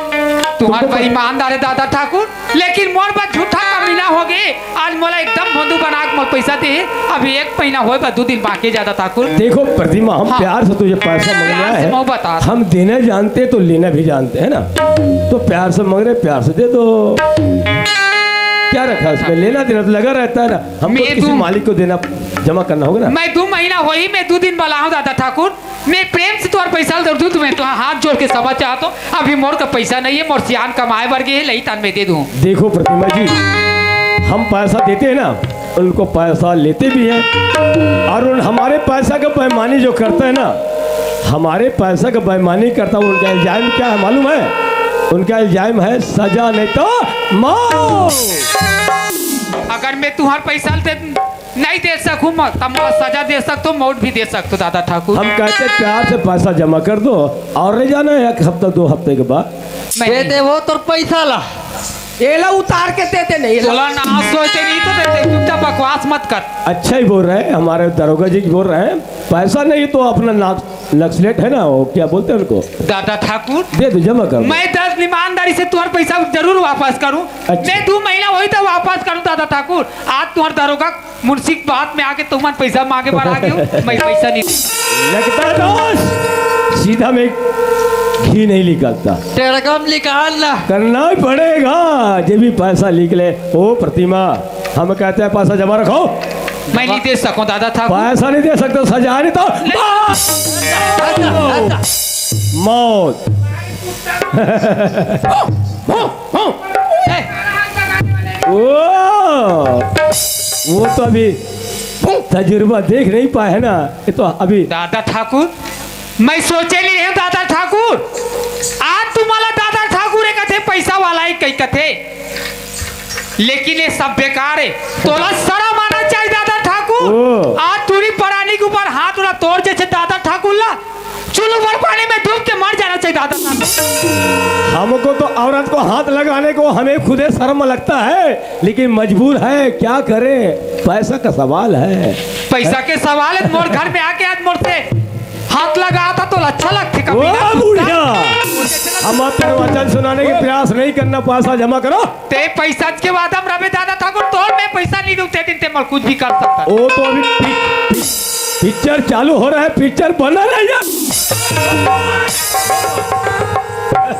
Speaker 4: तुम्हारे पर ईमानदार है दादा ठाकुर, लेकिन मोर पर झूठा कमीना हो गए। आज मोला एकदम बंधु बना के मोर पैसा दे। अभी 1 महीना होए बा 2 दिन बाकी है दादा ठाकुर।
Speaker 1: देखो प्रतिमा, हम
Speaker 4: हाँ।
Speaker 1: प्यार से तुझे पैसा मांग रहा
Speaker 4: प्यार से
Speaker 1: है,
Speaker 4: मैं बता।
Speaker 1: हम देना जानते तो लेना भी जानते हैं ना, तो प्यार से मांग रहे, प्यार से दे दो। क्या रखा उसमें, लेना देना तो लगा रहता है ना। हमको
Speaker 4: मैं
Speaker 1: किसी
Speaker 4: तुम-
Speaker 1: मालिक को देना जमा करना होगा ना।
Speaker 4: मैं 2 महीना हो ही मैं 2 दिन वाला हूँ दादा ठाकुर। मैं प्रेम से तुम्हारे पैसा दे दूँ, तुम्हें तो हाथ जोड़ के समझ चाहता हूँ। अभी मोर का पैसा नहीं है, मोर सियान कमाए वर्गे है, लही तान में दे दूँ।
Speaker 1: देखो प्रतिमा जी, हम पैसा देते हैं ना, उनको पैसा लेते भी हैं, और उन हमारे पैसा का बेईमानी जो करता है ना, हमारे पैसा का बेईमानी करता है, उनका इल्जाम क्या है मालूम है? उनका इल्जाम है सजा नहीं तो मौत।
Speaker 4: अगर मैं तुम्हारे पैसा नहीं दे सकूँ तब मैं सजा दे सकता हूँ, मौत भी दे सकता हूँ दादा ठाकुर।
Speaker 1: हम कहते हैं प्यार से पैसा जमा कर दो और ले जाना है 1 हफ्ता 2 हफ्ते के बाद।
Speaker 3: दे दे वो तोर पैसा ला।
Speaker 2: एला उतार के देते नहीं
Speaker 4: चलो ना सोचते नहीं तो देते, चुपचाप बकवास मत कर।
Speaker 1: अच्छा ही बोल रहे हैं, हमारे दरोगा जी बोल रहे हैं, पैसा नहीं तो अपना नक्सलेट है ना, वो क्या बोलते हैं उनको,
Speaker 4: दादा ठाकुर
Speaker 1: दे दो, जमा कर दो।
Speaker 4: मैं 10 ईमानदारी से तुम्हारा पैसा जरूर वापस करूं।
Speaker 1: अच्छा।
Speaker 4: मैं 2 महीना हुई तो वापस करूं दादा ठाकुर। आज तुम्हारे दरोगा मुंशी की बात में आके तुम्हारे पैसा मांगे बढ़ा गयो, मैं पैसा नहीं दूं।
Speaker 1: लगता है दोस्त सीधा में घी नहीं निकलता,
Speaker 3: टेढ़गम निकाल ला।
Speaker 1: करना ही पड़ेगा जब भी पैसा निकले। ओ प्रतिमा, हम कहते हैं पैसा जमा रखो,
Speaker 4: मैं नहीं दे सकूं दादा ठाकुर।
Speaker 1: पैसा नहीं दे सकते, सजा नहीं तो मौत। वो तो अभी तजुर्बा देख नहीं पाए है ना, ये तो अभी।
Speaker 4: दादा ठाकुर, मैं सोचे नहीं है दादा ठाकुर। आज तुम्हारा दादा ठाकुर एक कथे पैसा वाला ही कई कथे, लेकिन ये सब बेकार है। तोला शर्म आना चाहिए दादा
Speaker 1: ओ।
Speaker 4: ठाकुर। आज तुरी परानी के ऊपर हाथ उड़ा तोड़ जैसे दादा ठाकुर ला चुल्लू भर पानी में डूब के मर जाना चाहिए दादा ठाकुर।
Speaker 1: हमको तो औरत को हाथ लगाने को हमें खुदे शर्म लगता है, लेकिन मजबूर है, क्या करें, पैसा का सवाल है।
Speaker 4: पैसा के सवाल है। मोर घर में आके आज मोर से हाथ लगा था तो अच्छा लगते
Speaker 1: ओ
Speaker 4: कभी
Speaker 1: बुढ़िया, हम अपने वचन सुनाने के प्रयास नहीं करना, पैसा जमा करो।
Speaker 4: ते पैसा के बाद हम रवे दादा ठाकुर तो मैं पैसा नहीं दूं ते दिन ते मैं कुछ भी कर सकता।
Speaker 1: वो तो अभी पिक्चर चालू हो रहा है, पिक्चर बना नहीं है।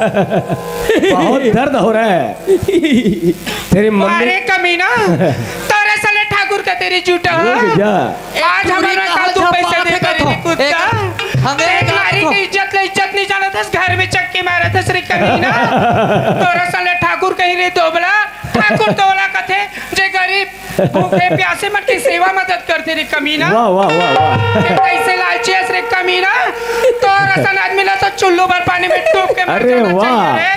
Speaker 1: बहुत दर्द हो रहा है। तेरी मम्मी
Speaker 6: अरे कमीना, तारे साले ठाकुर का तेरी झूठा।
Speaker 1: रुक जा।
Speaker 6: आज हमारा का तू पैसे दे कर कुत्ता।
Speaker 3: हमें
Speaker 6: एक लारी की इज्जत नहीं जाना था, घर में चक्की मारा था श्री कमीना। तोरा साले ठाकुर कहीं रे दोबला, ठाकुर दोबला कथे जे गरीब भूखे प्यासे मत की सेवा मदद करते रे कमीना।
Speaker 1: वाह वाह वाह वाह।
Speaker 6: कैसे लालची है श्री कमीना। तोरा सन आदमी ला तो चुल्लू भर पानी में डूब के मर
Speaker 1: अरे
Speaker 6: जाना
Speaker 1: वाह।
Speaker 6: चाहिए रे।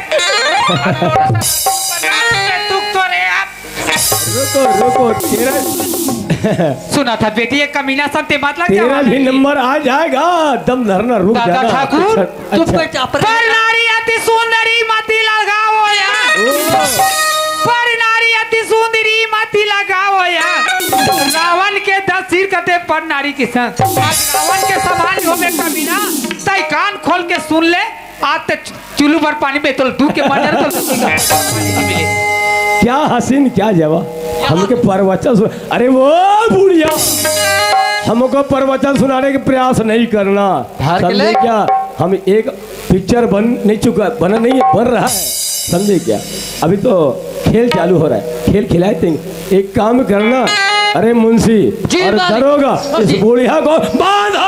Speaker 6: तोरा सन दुख तो रे आप।
Speaker 1: रुको तेरा
Speaker 4: सुना था बेटी ये कमीना सब ते मतलब क्या
Speaker 1: तेरा भी नंबर आ जाएगा, दम धरना, रुक
Speaker 4: दादा
Speaker 1: जाना।
Speaker 4: ठाकुर,
Speaker 1: अच्छा,
Speaker 3: चुप
Speaker 1: अच्छा।
Speaker 3: कर चापर।
Speaker 4: पर नारी अति सुंदरी मति लगाओ या, पर नारी अति सुंदरी मति लगाओ या। रावण के 10 सिर कते पर नारी के संग। आज रावण के समान हो में कमीना, ताई कान खोल के सुन ले। आज तक चुल्लू भर पानी में तो डूब के मर तो
Speaker 1: क्या हसीन, क्या जवाब, हमके प्रवचन सुन। अरे वो बुढ़िया, हमको प्रवचन सुनाने के प्रयास नहीं करना,
Speaker 3: धार के
Speaker 1: समझे
Speaker 3: ले।
Speaker 1: क्या? हम एक पिक्चर बन नहीं चुका, बना नहीं है, बन रहा है, समझे क्या? अभी तो खेल चालू हो रहा है, खेल खिलाए थे। एक काम करना, अरे मुंशी
Speaker 3: जी
Speaker 1: और
Speaker 3: मालिक।
Speaker 1: दरोगा, इस
Speaker 3: जी।
Speaker 1: बुढ़िया को बांधो,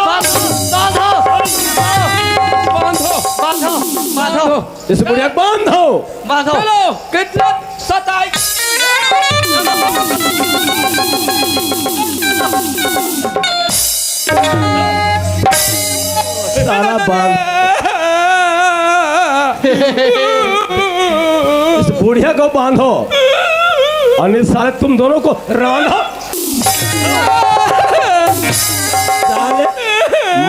Speaker 1: इस बुढ़िया को बांधो।
Speaker 2: चलो कितना सताई।
Speaker 1: सारा बांध, इस बुढ़िया को बांधो और इस साले तुम दोनों को रांधो। साले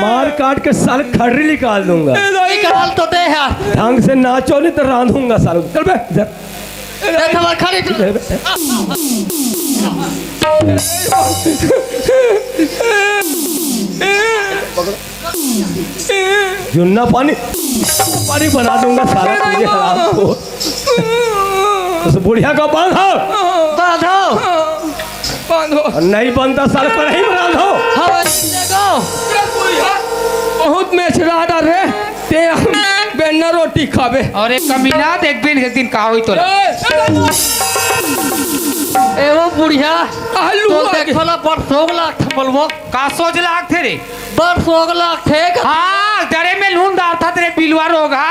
Speaker 1: मार काट के साल खड़री निकाल दूंगा।
Speaker 3: निकाल तो दे यार।
Speaker 1: ढंग से नाचो नहीं तो रांधूंगा साल। चल बे इधर।
Speaker 3: देख हमार खड़ी
Speaker 1: जुन्ना पानी पानी बना दूंगा सारा तुझे हराम को। उस बुढ़िया को बांधो।
Speaker 3: बांधो।
Speaker 2: बांधो।
Speaker 1: और नहीं बनता साल को नहीं बांधो।
Speaker 3: हवेली देखो।
Speaker 2: बहुत मेचरादा रे ते हम बेना रोटी खाबे।
Speaker 4: और एक कमीना देख एक दिन का हुई तो
Speaker 3: एवो बुढ़िया
Speaker 2: आलू
Speaker 3: तो
Speaker 2: आगे।
Speaker 3: देखो ना बड़ 100 लाख था बोलबो।
Speaker 4: का सोच लाग थे रे।
Speaker 3: बड़ 100 लाख थे।
Speaker 4: हाँ डरे में लून डाल था तेरे बिलवा होगा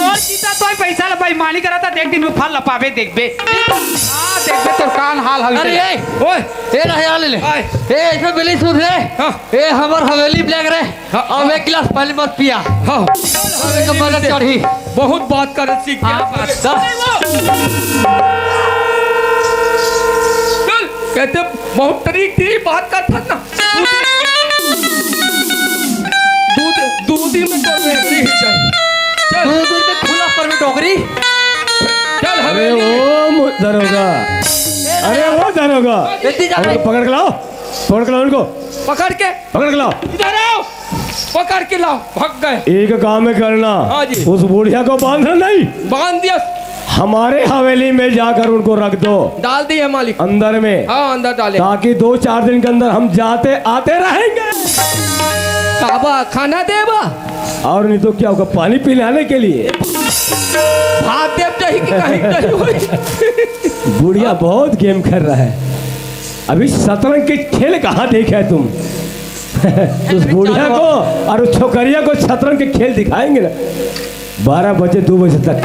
Speaker 4: और सीता तो पैसा ला बेईमानी करा था देख दिन में फल लपावे देखबे। हाँ देखबे तो कान हाल हल
Speaker 3: अरे ए
Speaker 2: ओए
Speaker 3: ए रहे ले ले
Speaker 2: आए।
Speaker 3: ए इसमें बिली सुन रे
Speaker 2: हाँ।
Speaker 3: ए हमर हवेली ब्लैक रे
Speaker 2: हाँ,
Speaker 3: अब एक गिलास पानी मत पिया
Speaker 2: हाँ
Speaker 3: हवे के बगल चढ़ी
Speaker 2: बहुत बात कर सीख गया।
Speaker 3: हाँ, बात।
Speaker 2: चल कहते बहुत तरीके बात का था ना। दूध ही में तो वेगरी ही चाहिए। चल
Speaker 3: दूर दूर में खुला पर में डोगरी
Speaker 2: चल
Speaker 1: अरे
Speaker 2: हवेली।
Speaker 1: वो दरोगा। अरे वो दरोगा।
Speaker 3: इतनी जा
Speaker 1: उनको पकड़ के लाओ। पकड़ के लाओ उनको।
Speaker 2: पकड़ के
Speaker 1: पकड़ के लाओ।
Speaker 2: इधर आओ। पकड़ के लाओ भाग गए।
Speaker 1: एक काम में करना।
Speaker 2: हाँ जी।
Speaker 1: उस बुढ़िया को बांधना नहीं।
Speaker 2: बांध दिया
Speaker 1: हमारे हवेली में जाकर उनको रख दो
Speaker 2: डाल दिए मालिक।
Speaker 1: अंदर में
Speaker 2: हाँ अंदर डाले।
Speaker 1: ताकि 2-4 दिन के अंदर हम जाते आते रहेंगे।
Speaker 2: काबा खाना देवा
Speaker 1: और नहीं तो क्या होगा पानी पिलाने के लिए।
Speaker 2: भात देव चाहिए कि कहीं नहीं हुई।
Speaker 1: बुढ़िया बहुत गेम खेल रहा है। अभी शतरंज के खेल कहाँ देखे है तुम। उस बुढ़िया को और उस छोकरिया को शतरंज के खेल दिखाएंगे ना 12 बजे 2 बजे तक।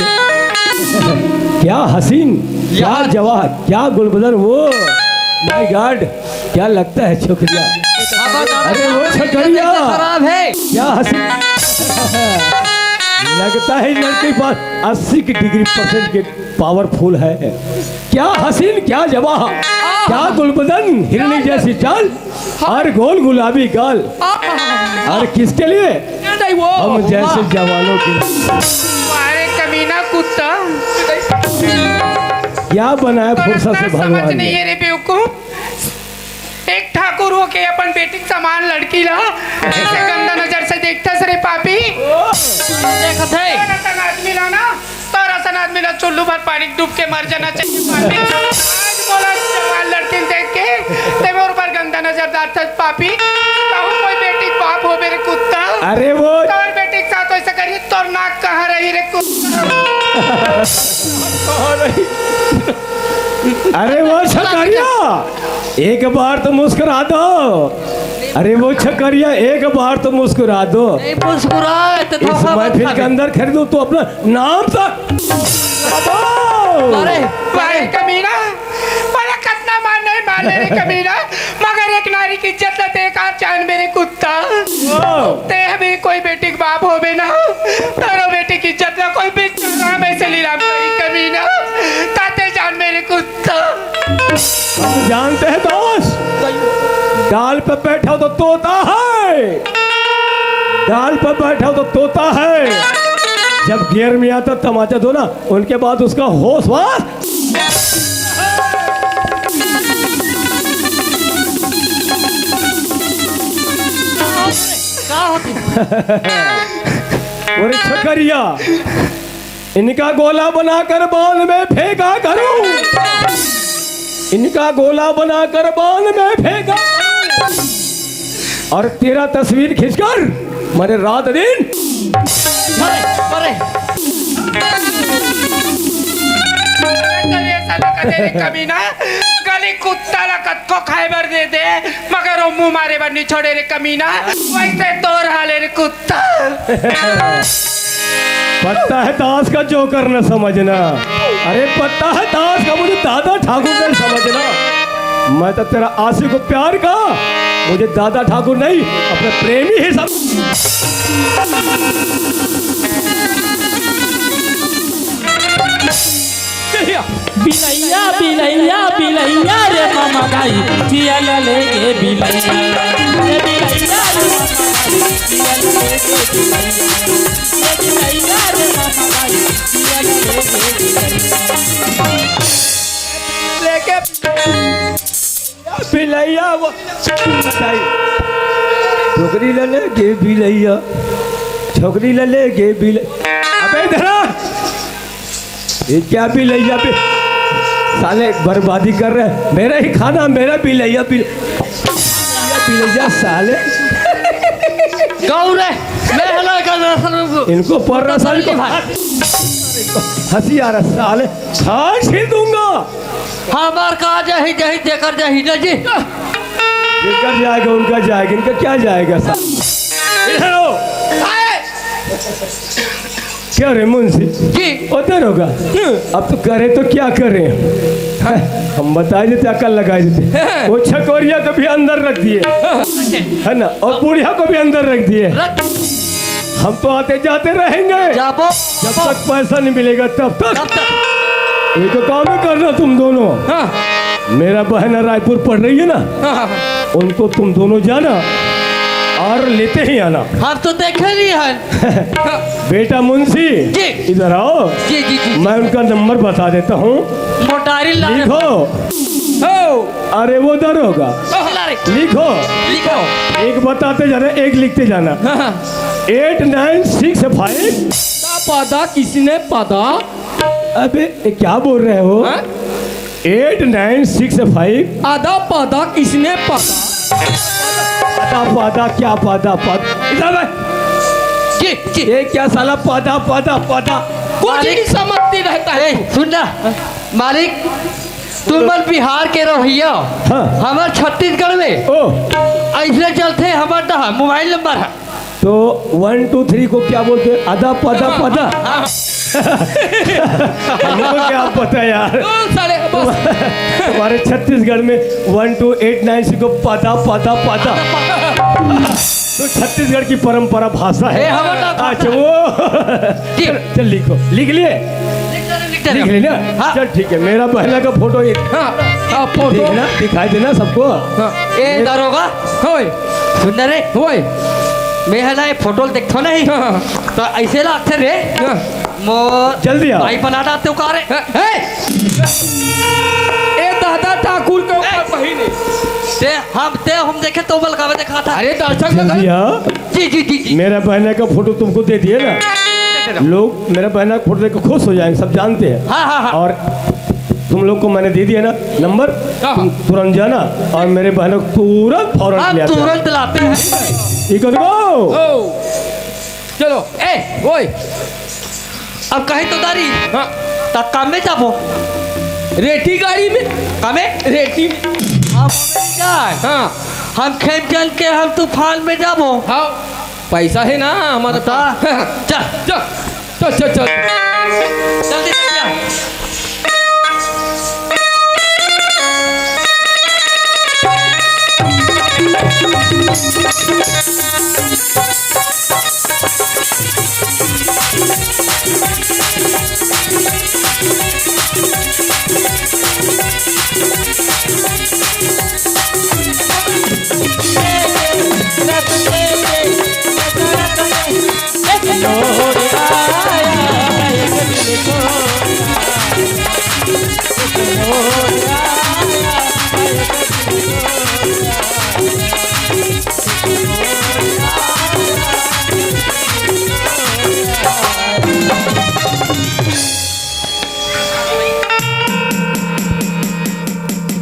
Speaker 1: क्या हसीन क्या जवान क्या गुलबदन वो माय गॉड क्या लगता है छोकरिया। अरे वो छोकरिया
Speaker 3: खराब है
Speaker 1: क्या हसीन लगता है लड़की पास 80 की डिग्री % के पावरफुल है। क्या हसीन क्या जवान क्या गुलबदन हिरनी जैसी चाल और गोल गुलाबी गाल। और किसके लिए
Speaker 2: नहीं वो
Speaker 1: हम जैसे जवानों के लिए।
Speaker 6: अरे कमीना कुत्ता
Speaker 1: क्या बनाया फुर्सत से
Speaker 6: समझ
Speaker 1: भगवान
Speaker 6: नहीं
Speaker 1: ने।
Speaker 6: है रे बेवकूफ। एक ठाकुर हो के अपन बेटी समान लड़की ला ऐसे गंदा नजर से देखता सरे पापी।
Speaker 3: देखत है
Speaker 6: सन आदमी ला ना तोरा सन आदमी ला चुल्लू भर पानी डूब के मर जाना चाहिए पापी। आज बोला जवान लड़की देख के ते मेरे ऊपर गंदा नजर डालता पापी। कहूँ कोई बेटी बाप हो मेरे कुत्ता।
Speaker 1: अरे वो
Speaker 6: तोर बेटी के साथ ऐसा करिए तोर नाक कहाँ रही रे कुत्ता।
Speaker 1: अरे वो छकरिया एक बार तो मुस्कुरा दो। अरे वो छकरिया एक बार तो मुस्कुरा दो।
Speaker 3: नहीं मुस्कुराए तो
Speaker 1: इस
Speaker 3: धोखा मत
Speaker 1: महफिल के
Speaker 3: खावे।
Speaker 1: अंदर खरीदो तो अपना नाम तक
Speaker 3: अरे
Speaker 6: अरे कमीना बड़ा कितना मारने मारने रे कमीना मगर एक नारी की इज्जत न देखा चांद मेरे कुत्ता। ते हमें कोई बेटी के बाप हो बे ना तारो बेटी की इज्जत न कोई बेचारा में से लीलाम करी कमीना ताते जान मेरे कुत्ता।
Speaker 1: हम जानते हैं दोस्त डाल पे बैठा तो तोता है। डाल पे बैठा तो तोता है। जब गियर में आता तमाचा दो ना उनके बाद उसका होश वास
Speaker 3: क्या होती
Speaker 1: और छकरिया इनका गोला बनाकर बांध में फेंका करूं। इनका गोला बनाकर बांध में फेंका करूं। और तेरा तस्वीर खींचकर मेरे रात दिन
Speaker 3: अरे
Speaker 6: कमीना गली कुत्ता ला कत को खाइबर दे दे मगर वो मुंह मारे बर नहीं छोड़े रे कमीना वैसे तोर हाले रे कुत्ता।
Speaker 1: पत्ता है ताश का जोकर न समझना। अरे पत्ता है ताश का मुझे दादा ठाकुर ने समझना। मैं तो तेरा आशिक को प्यार का मुझे दादा ठाकुर नहीं अपने प्रेमी ही सब।
Speaker 4: बिलैया बिलैया बिलैया रे मामा गाई जिया लेके बिलैया रे बिलैया रे मामा गाई जिया लेके बिलैया रे बिलैया रे मामा गाई जिया लेके बिलैया
Speaker 2: लेके
Speaker 1: बिलैया वो बताई छोकरी ले लेके बिलैया छोकरी ले लेके बिलैया अबे इधर आ। ये क्या बिलैया पे साले बर्बादी कर रहे हैं मेरा ही खाना मेरा बिलैया बिलैया साले
Speaker 3: गौरे मैं हला का दर्शन
Speaker 1: इनको पढ़ रहा साले को हंसी आ रहा साले छाड़ छील दूंगा
Speaker 3: हमार का जही जही देकर जही ना जी
Speaker 1: लेकर जाएगा उनका जाएगा इनका क्या जाएगा साले इधर आओ क्या रे मुंशी
Speaker 3: जी
Speaker 1: उधर होगा अब तो करे तो क्या करे हम बता देते अकल लगा देते वो छकोरिया को भी अंदर रख दिए है ना और बुढ़िया को भी अंदर रख दिए
Speaker 3: रख
Speaker 1: हम तो आते जाते रहेंगे
Speaker 3: जाबो
Speaker 1: जब तक पैसा नहीं मिलेगा तब तक
Speaker 3: तब तक
Speaker 1: ये तो काम ही करना तुम दोनों मेरा बहन रायपुर पढ़ रही है ना उनको तुम दोनों जाना और लेते ही आना
Speaker 3: हम तो देखे नहीं है
Speaker 1: बेटा मुंशी
Speaker 3: जी।
Speaker 1: इधर आओ
Speaker 3: जी जी जी
Speaker 1: मैं उनका नंबर बता देता हूँ
Speaker 3: मोटारी ला
Speaker 1: लिखो अरे वो उधर होगा लिखो
Speaker 3: लिखो
Speaker 1: एक बताते जाना एक लिखते जाना 8965
Speaker 2: पदा किसने पदा
Speaker 1: अबे ये क्या बोल रहे हो 8965
Speaker 2: आधा पदा किसने पदा
Speaker 1: पादा पादा क्या पादा पादा इधर आ।
Speaker 3: जी जी
Speaker 1: ये क्या साला पादा पादा पादा
Speaker 2: कुछ नहीं समझती रहता है
Speaker 3: सुन ना मालिक तुम मन बिहार के रहियो
Speaker 1: हाँ।
Speaker 3: हमार छत्तीसगढ़ में
Speaker 1: ओ
Speaker 3: ऐसे चलते हमार ना मोबाइल नंबर है
Speaker 1: तो 1 2 3 को क्या बोलते हैं आधा पादा पादा हमको क्या पता यार
Speaker 2: साले बस
Speaker 1: हमारे छत्तीसगढ़ में 1 2 8 9 6 को पादा पादा पादा तो छत्तीसगढ़ की परंपरा भाषा है
Speaker 3: ए, हमारा भाषा।
Speaker 1: अच्छा वो
Speaker 3: जी।
Speaker 1: चल लिखो लिख लिए लिख ली ना
Speaker 3: हाँ।
Speaker 1: चल ठीक है मेरा बहना का फोटो ये
Speaker 2: हाँ फोटो
Speaker 1: देखना दिखाई देना सबको
Speaker 3: ए दारोगा
Speaker 2: होय
Speaker 3: सुन रे
Speaker 2: होय
Speaker 3: मैं है ना ये फोटो देखो नहीं तो ऐसे लगते रे मोर
Speaker 1: जल्दी आओ
Speaker 3: भाई बना डालते हो का रे
Speaker 2: ए दादा ठाकुर के ऊपर बहिनी
Speaker 3: ते हम देखे तो बलकावे देखा था
Speaker 2: अरे दर्शक
Speaker 1: जल्दी आओ
Speaker 3: जी जी जी जी
Speaker 1: मेरा बहना का फोटो तुमको दे दिए ना लोग मेरा बहना का फोटो देखकर खुश हो जाएंगे सब जानते हैं
Speaker 3: हाँ हाँ हाँ
Speaker 1: और तुम लोग को मैंने दे दिया ना नंबर तुम तुरंत जाना और मेरे बहनों को तुरंत फौरन
Speaker 3: हम
Speaker 1: ले आते हैं।
Speaker 3: तुरंत लाते हैं
Speaker 1: ठीक है
Speaker 2: ओ चलो
Speaker 3: ए
Speaker 2: ओए
Speaker 3: अब कहीं तो दारी
Speaker 2: हाँ
Speaker 3: तब काम में जाबो
Speaker 2: रेठी गाड़ी में
Speaker 3: कामे
Speaker 2: रेठी में
Speaker 3: हम जाए
Speaker 2: हाँ
Speaker 3: हम खेमचंद के हम तूफान में जाबो
Speaker 2: हाँ पैसा है ना हमारा
Speaker 3: बता।
Speaker 2: चल चल चल चल चल
Speaker 3: जल्दी जा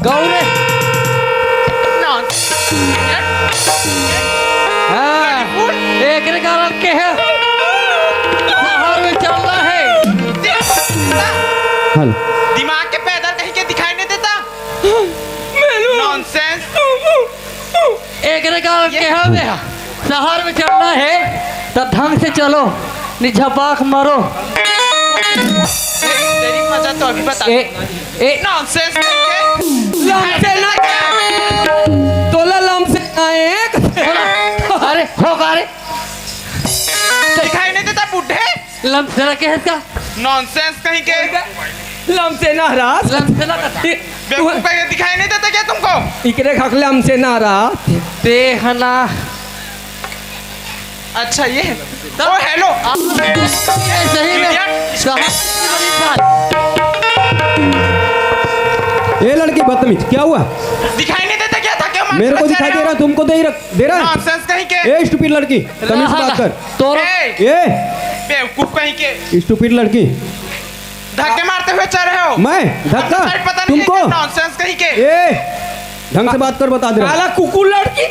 Speaker 3: गौरे हाँ, एक रे कारण के है बाहर में चल रहा है
Speaker 7: दिमाग के पैदल कहीं के दिखाई नहीं देता नॉनसेंस
Speaker 3: एक रे कारण के है भैया शहर में चलना है तो ढंग से चलो निझपाक मारो
Speaker 7: तेरी मजा तो अभी बता
Speaker 3: ए ए
Speaker 7: नॉनसेंस
Speaker 2: लमसे ना तोला लमसे आए
Speaker 3: अरे होगा रे
Speaker 7: दिखाई नहीं देता बुढ़े
Speaker 3: लम जरा के है इसका
Speaker 7: नॉनसेंस कहीं के
Speaker 2: लमसे नाराज
Speaker 3: लमसेना का
Speaker 7: बेवकूफ कहीं के दिखाई नहीं देता क्या तुमको?
Speaker 2: इकरे खक लमसे नाराज
Speaker 3: देखना
Speaker 7: अच्छा ये है। ओ हेलो
Speaker 3: सही में
Speaker 5: ये लड़की बदतमीज, क्या हुआ?
Speaker 7: दिखाई नहीं देता क्या था? क्यों
Speaker 5: मेरे को दिखाई दे रहा, तुमको दे रहा है।
Speaker 7: नॉनसेंस कहीं के।
Speaker 5: ए स्टूपिड लड़की, तमीज से बात कर।
Speaker 3: तोरा
Speaker 7: ए,
Speaker 5: ए
Speaker 7: बेवकूफ कहीं के
Speaker 5: स्टूपिड लड़की,
Speaker 7: धक्के मारते हुए चल रहे हो।
Speaker 5: मैं धक्का
Speaker 7: साइड पता नहीं
Speaker 5: तुमको?
Speaker 7: है नॉनसेंस कहीं के।
Speaker 5: ए ढंग से बात कर, बता दे रहा हूं।
Speaker 2: काला कुकुर लड़की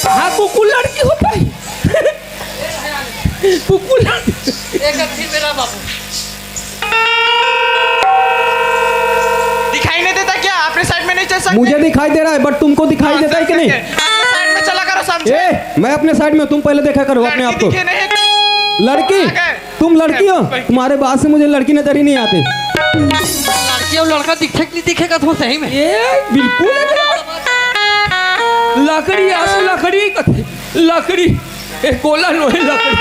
Speaker 2: हाँ कुकुर लड़की होता है कुकुर लड़की
Speaker 3: एक अच्छी मेरा बाबू
Speaker 7: दिखाई नहीं देता क्या? अपने साइड में नहीं चल सकते?
Speaker 5: मुझे दिखाई दे रहा है, बट तुमको दिखाई देता है कि नहीं?
Speaker 7: साइड में चला करो समझे?
Speaker 5: ए मैं अपने साइड में, तुम पहले देखा करो अपने आप को।
Speaker 7: लड़की दिखे नहीं।
Speaker 5: लड़की, तुम लड़की हो, तुम्हारे बात से मुझे लड़की नजर ही नहीं आती।
Speaker 3: लड़की और लड़का दिखे नहीं दिखेगा तो सही में
Speaker 2: ये बिल्कुल लकड़ी आस लकड़ी कथे लकड़ी एक गोला नो है लकड़ी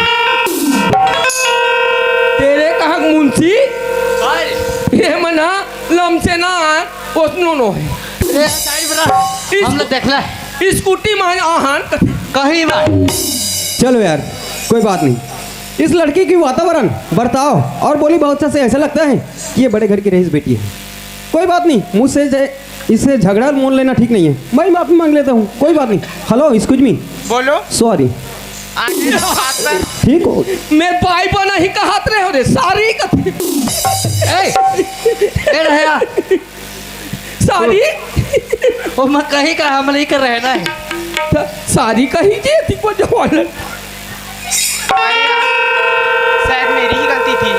Speaker 2: तेरे कहा मुंशी ये मना लमसे ना ओसनो नो है
Speaker 3: ए साइड बरा हमने देखला
Speaker 2: स्कूटी में आहान कथे
Speaker 3: कहीं बात
Speaker 5: चलो यार कोई बात नहीं। इस लड़की की वातावरण, बर्ताव और बोली बहुत से ऐसा लगता है कि ये बड़े घर की रईस बेटी है। कोई बात नहीं, मुझसे इससे झगड़ा मोल लेना ठीक नहीं है, मैं माफी मांग लेता हूँ, कोई बात नहीं। हेलो एक्सक्यूज मी,
Speaker 7: बोलो।
Speaker 5: सॉरी,
Speaker 7: आगे हाथ पर
Speaker 5: ठीक हो?
Speaker 2: मैं पाई बना ही कहत रहे हो रे सारी कथे
Speaker 3: ए रहया
Speaker 2: सारी
Speaker 3: ओ मैं कहीं का हम नहीं कर रहे ना
Speaker 2: सारी कही जे थी को जवान
Speaker 7: शायद मेरी ही गलती थी।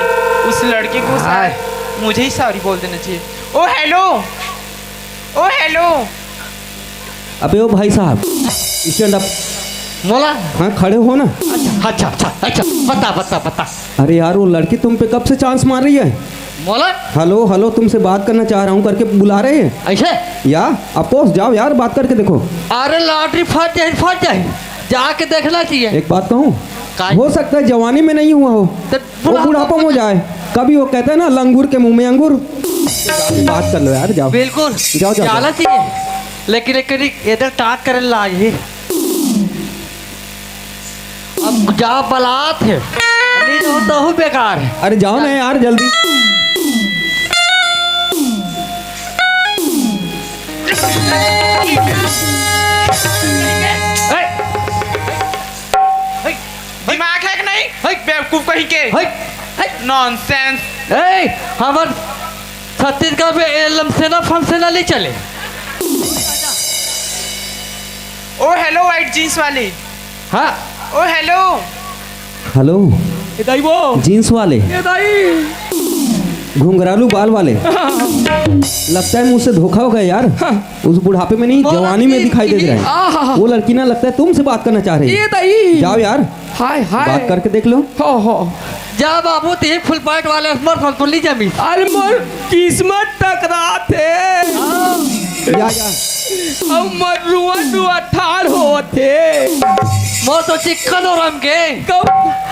Speaker 7: उस लड़के को शायद मुझे ही सॉरी बोल देना चाहिए। ओ हेलो, ओ हेलो।
Speaker 5: अबे ओ भाई साहब स्टैंड अप।
Speaker 3: मोला
Speaker 5: हाँ खड़े हो ना।
Speaker 3: अच्छा अच्छा अच्छा पता
Speaker 5: अरे यार वो लड़की तुम पे कब से चांस मार रही है?
Speaker 3: मोला
Speaker 5: हेलो हेलो, तुमसे बात करना चाह रहा हूँ करके बुला रहे हैं
Speaker 3: ऐसे
Speaker 5: या? अफकोर्स जाओ यार, बात करके देखो।
Speaker 3: अरे लॉटरी फट जाए जाके देखना चाहिए।
Speaker 5: एक बात कहूँ,
Speaker 3: काय?
Speaker 5: हो सकता है जवानी में नहीं हुआ हो,
Speaker 3: तो
Speaker 5: वो बुढ़ापा में हो जाए। कभी वो कहते हैं ना लंगूर के मुंह में अंगूर। बात कर लो यार, जाओ
Speaker 3: बिल्कुल
Speaker 5: जाओ।
Speaker 3: जाना चाहिए लेकिन एक इधर टाक कर लाए अब जा बलात है नहीं होता हूँ बेकार है।
Speaker 5: अरे जाओ ना यार जल्दी।
Speaker 7: दिमाग है कि नहीं? बेवकूफ कहीं के। नॉनसेंस।
Speaker 3: हमार छत्तीसगढ़ में लमसेना फमसेना नहीं चले।
Speaker 7: ओ हेलो वाइट जींस वाली।
Speaker 3: हाँ
Speaker 7: ओ हेलो।
Speaker 5: हेलो
Speaker 2: ये दाई वो
Speaker 5: जीन्स वाले,
Speaker 2: ये दाई
Speaker 5: घुंघरालू बाल वाले, लगता है मुझसे धोखा हो गया यार। उस बुढ़ापे में नहीं, जवानी में दिखाई दे रहा है। वो लड़की ना लगता है तुमसे बात करना चाह रही
Speaker 2: ये
Speaker 5: है।
Speaker 2: दाई
Speaker 5: जाओ यार,
Speaker 2: हाय हाय
Speaker 5: बात करके देख लो।
Speaker 2: हो
Speaker 3: जा बाबू ते फुल पाइट वाले स्मर फुल्ली जमी
Speaker 2: अरे मोर किस्मत टकरा थे
Speaker 5: या
Speaker 2: अब मरुआ दुआ ठाड़ हो थे
Speaker 3: मोर तो चिकन और हम के
Speaker 2: कब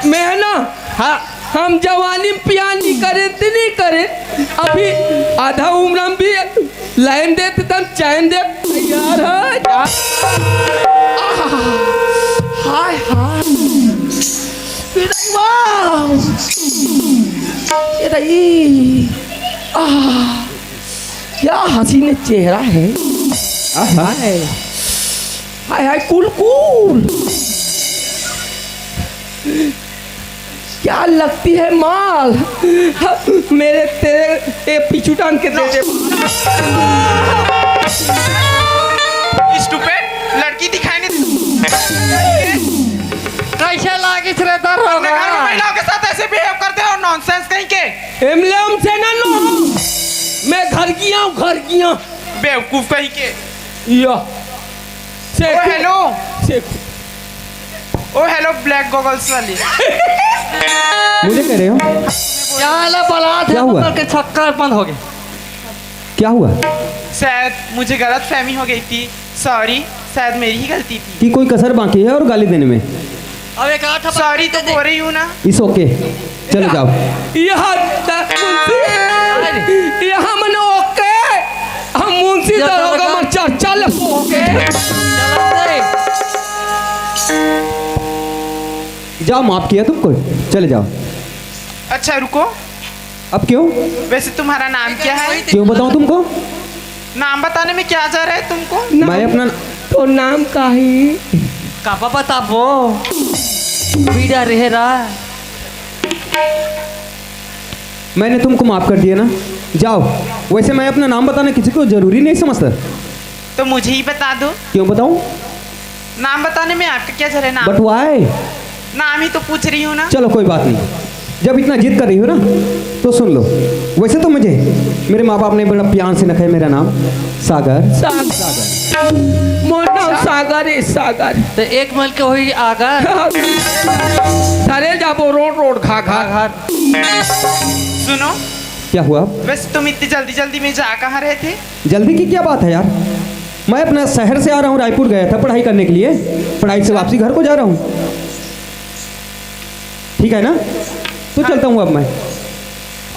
Speaker 2: मैं ना
Speaker 3: हाँ
Speaker 2: हम जवानी में प्यार नहीं करे तो नहीं करे अभी आधा उम्र हम भी लाइन देते तब चैन दे यार हाय हाय क्या हसीन चेहरा है। हाय हाय हाय कूल कूल क्या लगती है माल मेरे तेरे पिछू टांग के दे दे।
Speaker 7: स्टूपिड लड़की दिखाई नहीं
Speaker 3: कैसे लागे रहता
Speaker 7: अपने घर में महिलाओं के साथ ऐसे बिहेव करते हो। नॉनसेंस कहीं के।
Speaker 2: एमलेम से ना लो मैं घर गया हूँ घर गया
Speaker 7: बेवकूफ कहीं के।
Speaker 2: या
Speaker 7: ओ हेलो
Speaker 2: सेफ
Speaker 7: ओ हेलो ब्लैक गॉगल्स वाली।
Speaker 5: मुझे कह रहे हो
Speaker 3: क्या ला बलात
Speaker 5: क्या हुआ?
Speaker 3: के छक्का बंद हो गए।
Speaker 5: क्या हुआ?
Speaker 7: शायद मुझे गलत फहमी हो गई थी। सॉरी, शायद मेरी ही गलती थी।
Speaker 5: कि कोई कसर बाकी है और गाली देने में?
Speaker 3: अब एक आठ
Speaker 7: सॉरी तो बोल रही हूँ ना।
Speaker 5: इस ओके, चलो जाओ।
Speaker 2: यहाँ मुंशी यहाँ मन ओके हम मुंशी दरोगा मन चल ओके
Speaker 5: जाओ, माफ किया तुमको, चले जाओ।
Speaker 7: अच्छा रुको,
Speaker 5: अब क्यों
Speaker 7: वैसे तुम्हारा नाम क्या है?
Speaker 5: क्यों बताऊं तुमको?
Speaker 7: नाम बताने में क्या जा रहा है तुमको?
Speaker 5: मैं अपना
Speaker 2: तो नाम का ही
Speaker 3: कापा बता वो बीड़ा रहे रहा।
Speaker 5: मैंने तुमको माफ कर दिया ना, जाओ। वैसे मैं अपना नाम बताना किसी को जरूरी नहीं समझता।
Speaker 7: तो मुझे ही बता दो।
Speaker 5: क्यों बताऊं?
Speaker 7: नाम बताने में आपका क्या जा रहा है?
Speaker 5: बट
Speaker 7: नाम
Speaker 5: वाई?
Speaker 7: नाम ही तो पूछ रही हूँ ना।
Speaker 5: चलो कोई बात नहीं, जब इतना जिद कर रही हो ना तो सुन लो। वैसे तो मुझे मेरे माँ बाप ने बड़ा प्यार से रखा है मेरा नाम सागर।
Speaker 2: मोर नाम सागर है, सागर।
Speaker 3: तो एक मल के हुई आगा
Speaker 2: सारे जाबो रोड घा घा।
Speaker 7: सुनो,
Speaker 5: क्या हुआ?
Speaker 7: वैसे तुम इतनी जल्दी जल्दी में जा कहाँ रहे थे?
Speaker 5: जल्दी की क्या बात है यार, मैं अपना शहर से आ रहा हूँ, रायपुर गया था पढ़ाई करने के लिए, पढ़ाई से वापसी घर को जा रहा हूँ। ठीक है ना, तो चलता हूँ अब मैं।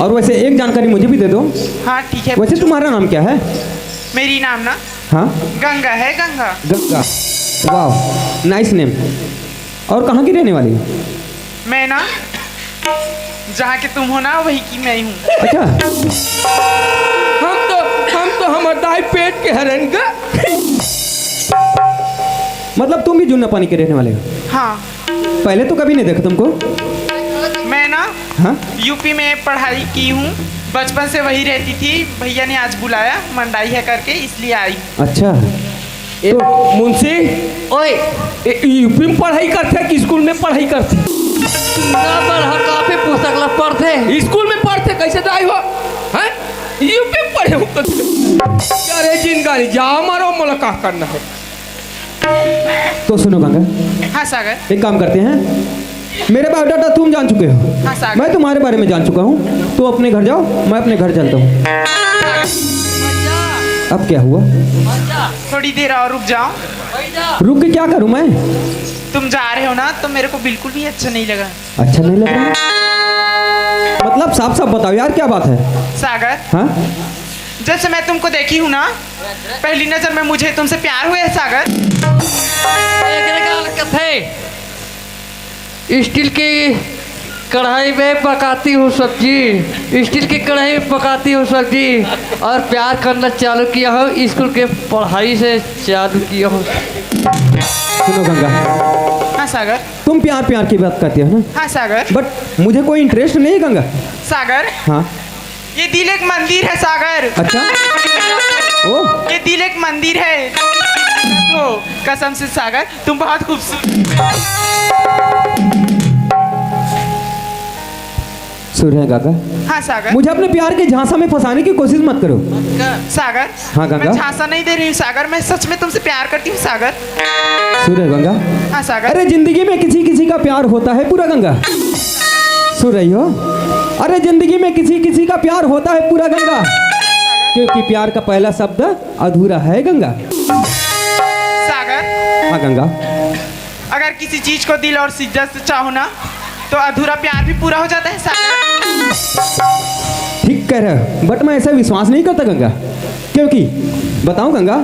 Speaker 5: और वैसे एक जानकारी मुझे भी दे दो।
Speaker 7: हाँ ठीक है।
Speaker 5: वैसे तुम्हारा नाम क्या है?
Speaker 7: मेरी नाम ना
Speaker 5: हाँ,
Speaker 7: गंगा है, गंगा।
Speaker 5: गंगा, वाह नाइस नेम। और कहाँ की रहने वाली हो?
Speaker 7: मैं ना जहाँ के तुम हो ना वही की मैं हूँ।
Speaker 5: अच्छा,
Speaker 2: हम तो हमारे दाई पेट के हरन का।
Speaker 5: मतलब तुम भी जुन्ना पानी के रहने वाले हो?
Speaker 7: हाँ,
Speaker 5: पहले तो कभी नहीं देखा तुमको।
Speaker 7: मैं ना
Speaker 5: हाँ,
Speaker 7: यूपी में पढ़ाई की हूँ, बचपन से वही रहती थी। भैया ने आज बुलाया, मंडाई है करके, इसलिए आई।
Speaker 5: अच्छा।
Speaker 2: तो मुंशी
Speaker 3: ओए
Speaker 2: यूपी में पढ़ाई करते कि स्कूल में पढ़ाई करते?
Speaker 3: काफी पुस्तक ला पढ़ते।
Speaker 2: स्कूल में पढ़ते, कैसे दाई हो? हैं? यूपी में पढ़े हो? अरे जिनगानी जाओ मारो, मुलाकात करना है।
Speaker 5: तो सुनो गंगा,
Speaker 7: हाँ सागर।
Speaker 5: एक काम करते हैं, मेरे बायोडाटा तुम जान चुके हो,
Speaker 7: हाँ सागर।
Speaker 5: मैं तुम्हारे बारे में जान चुका हूँ। तो अपने घर जाओ, मैं अपने घर चलता हूँ। अब क्या हुआ?
Speaker 7: थोड़ी देर और रुक जाओ।
Speaker 5: रुक के क्या करूँ मैं?
Speaker 7: तुम जा रहे हो ना तो मेरे को बिल्कुल भी अच्छा नहीं लगा।
Speaker 5: अच्छा नहीं लग रहा? मतलब साफ साफ बताओ यार, क्या बात है?
Speaker 7: सागर,
Speaker 5: हाँ,
Speaker 7: जब से मैं तुमको देखी हूँ ना, पहली नजर में मुझे तुमसे प्यार हुआ है सागर।
Speaker 3: स्टील की कढ़ाई में पकाती हूँ सब्जी, स्टील की कढ़ाई में पकाती हूँ सब्जी, और प्यार करना चालू किया हूँ स्कूल के पढ़ाई से चालू किया हूँ।
Speaker 5: सुनो गंगा,
Speaker 7: हाँ सागर।
Speaker 5: तुम प्यार प्यार की बात करती हो ना,
Speaker 7: हाँ सागर।
Speaker 5: बट मुझे कोई इंटरेस्ट नहीं है गंगा।
Speaker 7: सागर,
Speaker 5: हाँ,
Speaker 7: ये दिल एक मंदिर है सागर।
Speaker 5: अच्छा, ओ
Speaker 7: ये दिल एक मंदिर है। तो कसम से सागर, तुम बहुत खूबसूरत।
Speaker 5: सुन रहे हैं गंगा,
Speaker 7: हाँ सागर।
Speaker 5: मुझे अपने प्यार के झांसा में फंसाने की कोशिश मत करो।
Speaker 7: सागर,
Speaker 5: हाँ गंगा।
Speaker 7: मैं झांसा नहीं दे रही हूँ सागर, मैं सच में तुमसे प्यार करती हूँ सागर।
Speaker 5: सुन रहे गंगा?
Speaker 7: हाँ सागर।
Speaker 5: अरे जिंदगी में किसी किसी का प्यार होता है पूरा गंगा। सुन रही हो? अरे जिंदगी में किसी किसी का प्यार होता है पूरा गंगा, क्योंकि प्यार का पहला शब्द अधूरा है गंगा।
Speaker 7: सागर,
Speaker 5: हाँ गंगा,
Speaker 7: अगर किसी चीज को दिल और शिद्दत से चाहो ना तो अधूरा प्यार भी पूरा हो जाता है सागर।
Speaker 5: ठीक कह रहे हो, बट मैं ऐसा विश्वास नहीं करता गंगा, क्योंकि बताऊं गंगा,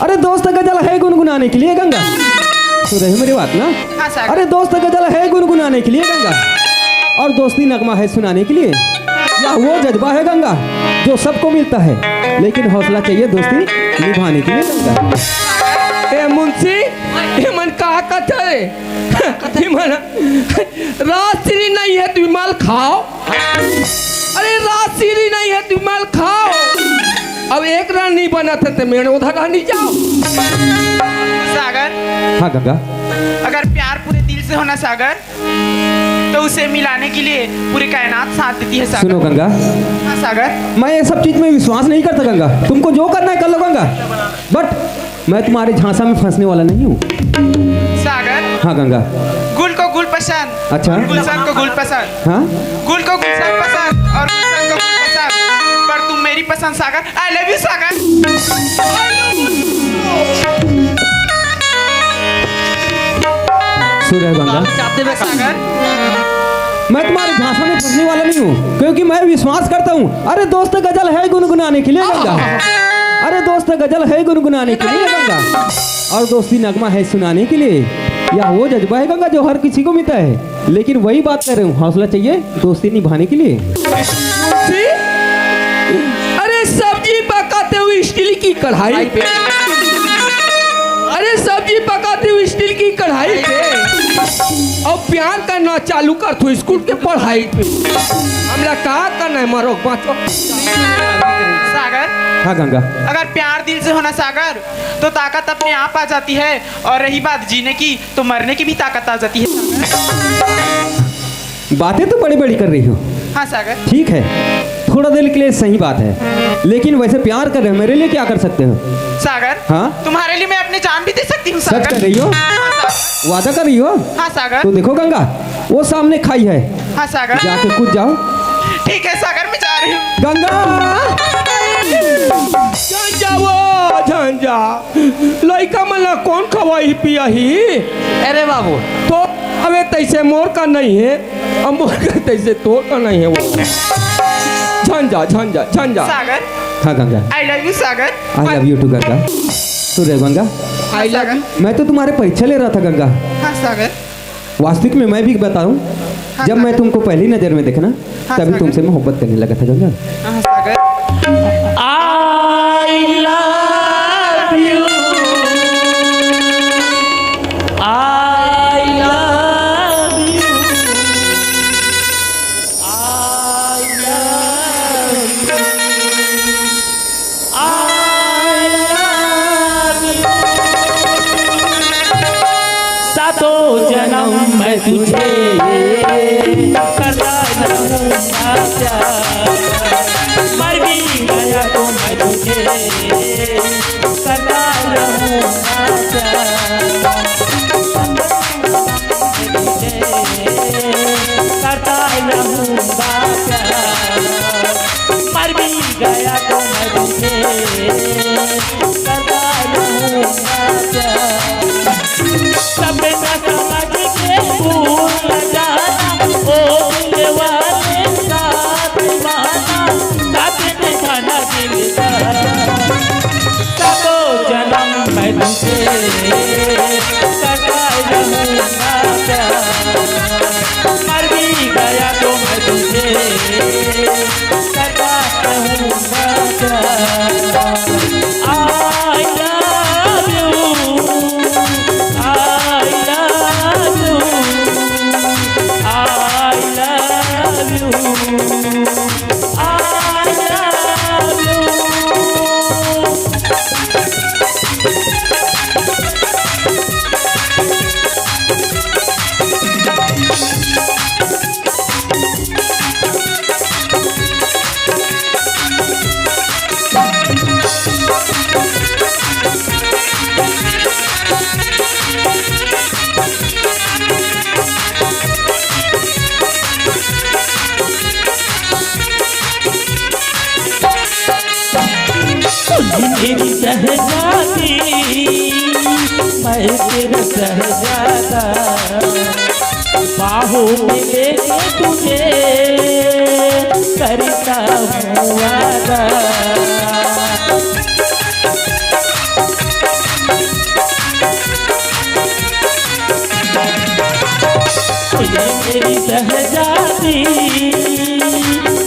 Speaker 5: अरे दोस्त गजल है गुनगुनाने के लिए गंगा। सुन रहे हो मेरी बात ना?
Speaker 7: हाँ सागर।
Speaker 5: अरे दोस्त गजल है गुनगुनाने के लिए गंगा, और दोस्ती नगमा है सुनाने के लिए। या वो जज्बा है गंगा जो सबको मिलता है, लेकिन हौसला चाहिए दोस्ती निभाने के लिए गंगा।
Speaker 2: ए मुंशी, ये मन कहा कथा है? ये मन रात्रि नहीं है तू माल खाओ। अरे रात्रि नहीं है तू माल खाओ। अब एक रान नहीं बना था तो मेरे उधर रानी जाओ।
Speaker 7: सागर,
Speaker 5: हाँ गंगा,
Speaker 7: अगर प्यार पूरे दिल से होना सागर, तो उसे मिलाने के लिए पूरी कायनात साथ देती है सागर।
Speaker 5: सुनो गंगा,
Speaker 7: हाँ सागर।
Speaker 5: मैं ये सब चीज में विश्वास नहीं करता गंगा। तुमको जो करना है कर लो गंगा, बट मैं तुम्हारे झांसा में फंसने वाला नहीं हूँ।
Speaker 7: सागर,
Speaker 5: हाँ गंगा,
Speaker 7: गुल को गुल पसंद,
Speaker 5: अच्छा,
Speaker 7: गुलशन को गुल पसंद,
Speaker 5: हाँ,
Speaker 7: गुल को गुलशन पसंद और गुलशन को गुल पसंद, पर तुम मेरी पसंद सागर। आई लव यू सागर।
Speaker 5: सुन रहे हो गंगा?
Speaker 3: देवे का
Speaker 7: सागर
Speaker 5: मैं तुम्हारे झांसा में फंसने वाला नहीं हूँ, क्योंकि मैं विश्वास करता हूँ। अरे दोस्त गजल है गुनगुनाने के लिए गंगा, अरे दोस्त गजल है गुनगुनाने के लिए गंगा, और दोस्ती नगमा है सुनाने के लिए। या वो जज्बा है गंगा जो हर किसी को मिलता है, लेकिन वही बात कर रहे हूँ, हौसला चाहिए दोस्ती निभाने के लिए।
Speaker 2: जी? अरे सब्जी पकाते हुए स्टील की कढ़ाई पे, अरे सब्जी पकाते हुए स्टील की कढ़ाई पे, और प्यार करना चालू कर तू स्कूल के पढ़ाई पे। हमला कहा करना है मारो बाँचो।
Speaker 7: सागर
Speaker 5: हाँ गंगा,
Speaker 7: अगर प्यार दिल से होना सागर तो ताकत अपने आप आ जाती है, और रही बात जीने की तो मरने की भी ताकत आ जाती है सागर।
Speaker 5: बातें तो बड़ी बड़ी कर रही हो।
Speaker 7: हाँ सागर
Speaker 5: ठीक है, थोड़ा देर के लिए सही बात है, लेकिन वैसे प्यार कर रहे हो, मेरे लिए क्या कर सकते हो?
Speaker 7: सागर
Speaker 5: हाँ?
Speaker 7: तुम्हारे लिए मैं अपनी जान भी दे सकती हूँ
Speaker 5: सच
Speaker 7: सागर।
Speaker 5: कर रही हो?
Speaker 7: हाँ सागर।
Speaker 5: वादा कर रही हो?
Speaker 7: हाँ सागर।
Speaker 5: तो देखो गंगा, वो सामने खाई है,
Speaker 7: हाँ सागर।
Speaker 5: जाके कूद जाओ।
Speaker 7: ठीक है सागर, मैं जा रही हूँ।
Speaker 5: गंगा
Speaker 2: झंझा वो झंझा, लड़का मला कौन खवाई पियाही?
Speaker 3: अरे बाबू
Speaker 2: तो अबे तैसे मोर का नहीं है, अब मोर का तैसे तोर का नहीं है वो। झंझा झंझा झंझा।
Speaker 7: सागर
Speaker 5: हाँ Ganga,
Speaker 7: I love you Sagar.
Speaker 5: I love you too Ganga. तो रे गंगा,
Speaker 7: आई लव यू।
Speaker 5: मैं तो तुम्हारे परीक्षा ले रहा था गंगा।
Speaker 7: हाँ सागर।
Speaker 5: वास्तविक में मैं भी बताऊं,
Speaker 7: हाँ,
Speaker 5: जब मैं तुमको पहली नजर में देखा ना,
Speaker 7: हाँ,
Speaker 5: तभी
Speaker 7: सागर।
Speaker 5: तुमसे मोहब्बत करने लगा था गंगा।
Speaker 7: हाँ सागर।
Speaker 4: I love you. I love you. I love you. I love you. सातों जन्म मैं तुझे करता रहूँगा प्यार, मर भी गया तो मैं तुझे करता रहूँगा प्यार, करता रहूँगा प्यार, मर भी गया तो मैं तुझे करता रहूँगा प्यार। सबका समझ के भूल जाना, ओ दिल वाले साथ माना, साथ निभाना दिल का। सबों जन्म मैं तुझे करता रहूँगा प्यार, मर भी गया तो मैं तुझे करता रहूँगा प्यार। I love you. I love you. I love you. I love you. मेरी शहजादी, मैं तेरा शहजादा, बाहों में लेके तुझे करता हूँ वादा। मेरी शहजादी,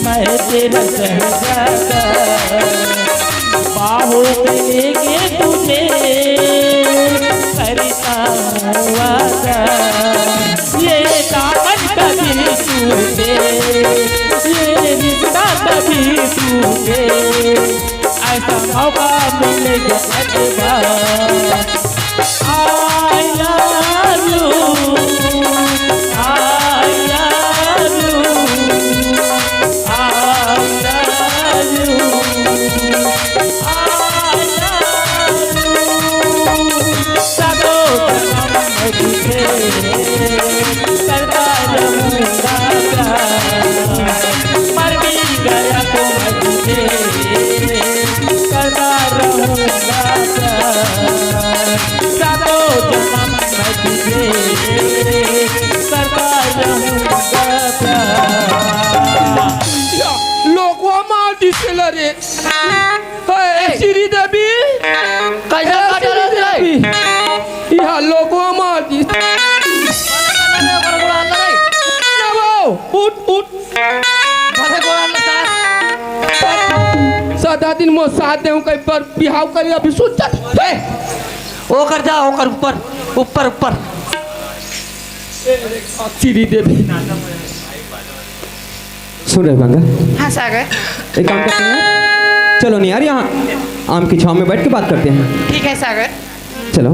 Speaker 4: मैं तेरा शहजादा, बाहों में लेके तुझे करता हूँ वादा। ये दामन कभी टूटे, ये रिश्ता कभी टूटे, ऐसा मौका मिलेगा अगवा। I love you. I love you. I love you. करता रहूँगा प्यार, मर भी गया तो मैं तुझे करता रहूँगा प्यार, सातों जन्म मैं तुझे करता
Speaker 2: आधा दिन मो साथ दे कहीं पर बिहाव करे अभी सोच
Speaker 3: वो कर जा, वो कर ऊपर ऊपर ऊपर।
Speaker 2: सीधी देवी
Speaker 5: सुन रहे गंगा,
Speaker 7: हाँ सागर।
Speaker 5: एक काम करते हैं, चलो नहीं यार, यहाँ आम की छांव में बैठ के बात करते हैं।
Speaker 7: ठीक है सागर।
Speaker 5: चलो।